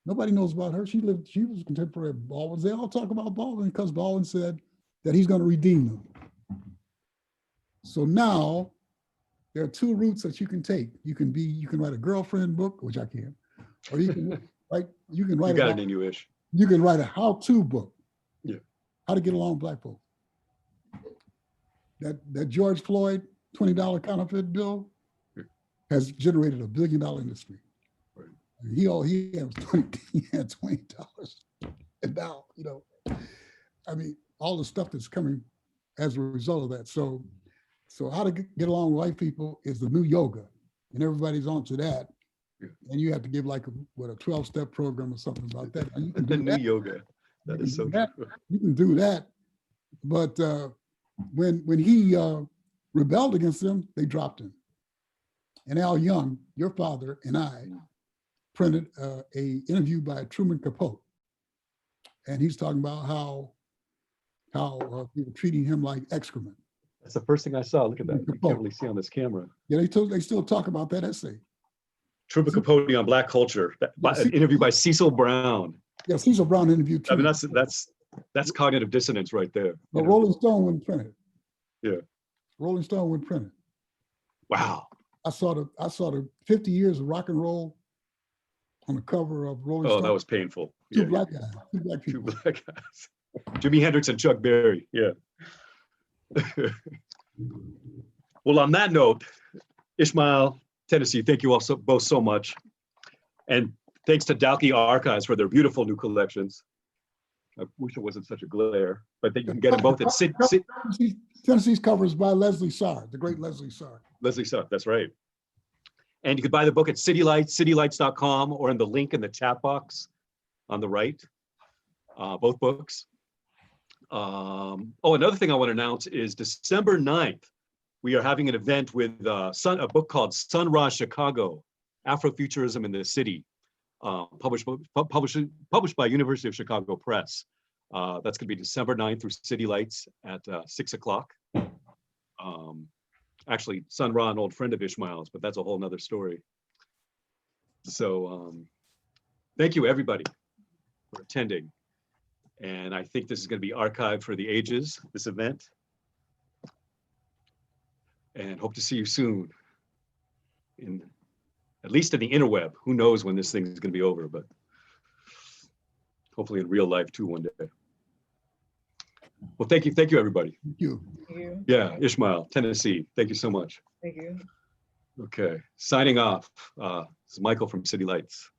S3: Nobody knows about her. She was contemporary of Baldwin. They all talk about Baldwin because Baldwin said that he's going to redeem them. So now there are two routes that you can take. You can write a girlfriend book, which I can, or you can write. You can write.
S2: You got it in you-ish.
S3: You can write a how-to book.
S2: Yeah.
S3: How to get along with black folks. That George Floyd $20 counterfeit bill has generated $1 billion industry.
S2: Right.
S3: He had $20. And now, I mean, all the stuff that's coming as a result of that. So how to get along with white people is the new yoga, and everybody's onto that. Yeah. And you have to give like a 12-step program or something about that. You can do
S2: the new
S3: that.
S2: yoga. That is so
S3: that.
S2: true.
S3: You can do that. But when he rebelled against them, they dropped him. And Al Young, your father, and I printed a interview by Truman Capote. And he's talking about how people treating him like excrement.
S2: That's the first thing I saw. Look at that. You can't really see on this camera.
S3: Yeah, they still talk about that essay.
S2: Truman Capote on Black culture. An interview by Cecil Brown.
S3: Yeah, Cecil Brown interviewed Truman.
S2: I mean, that's cognitive dissonance right there.
S3: But Rolling Stone wouldn't print it.
S2: Yeah.
S3: Rolling Stone wouldn't print it.
S2: Wow.
S3: I saw the 50 years of rock and roll on the cover of Rolling Stone.
S2: Oh, that was painful.
S3: Two black guys, two black people.
S2: Two black guys. Jimi Hendrix and Chuck Berry. Yeah. Well, on that note, Ishmael, Tennessee, thank you also both so much. And thanks to Dalkey Archives for their beautiful new collections. I wish it wasn't such a glare, but you can get them both at
S3: Tennessee's covers by Leslie Sarr, the great Leslie Sarr.
S2: Leslie Sarr, that's right. And you could buy the book at City Lights, citylights.com, or in the link in the chat box on the right, both books. Oh, another thing I want to announce is December 9th, we are having an event with a book called Sun Ra Chicago, Afrofuturism in the City, published by University of Chicago Press. That's going to be December 9th through City Lights at 6 o'clock. Actually, Sun Ra, an old friend of Ishmael's, but that's a whole nother story. So thank you, everybody, for attending. And I think this is going to be archived for the ages, this event. And hope to see you soon, at least in the interweb. Who knows when this thing is going to be over, but hopefully in real life too one day. Well, thank you, everybody.
S3: Thank you.
S4: Thank you.
S2: Yeah, Ishmael, Tennessee, thank you so much.
S4: Thank you.
S2: Okay, signing off. This is Michael from City Lights.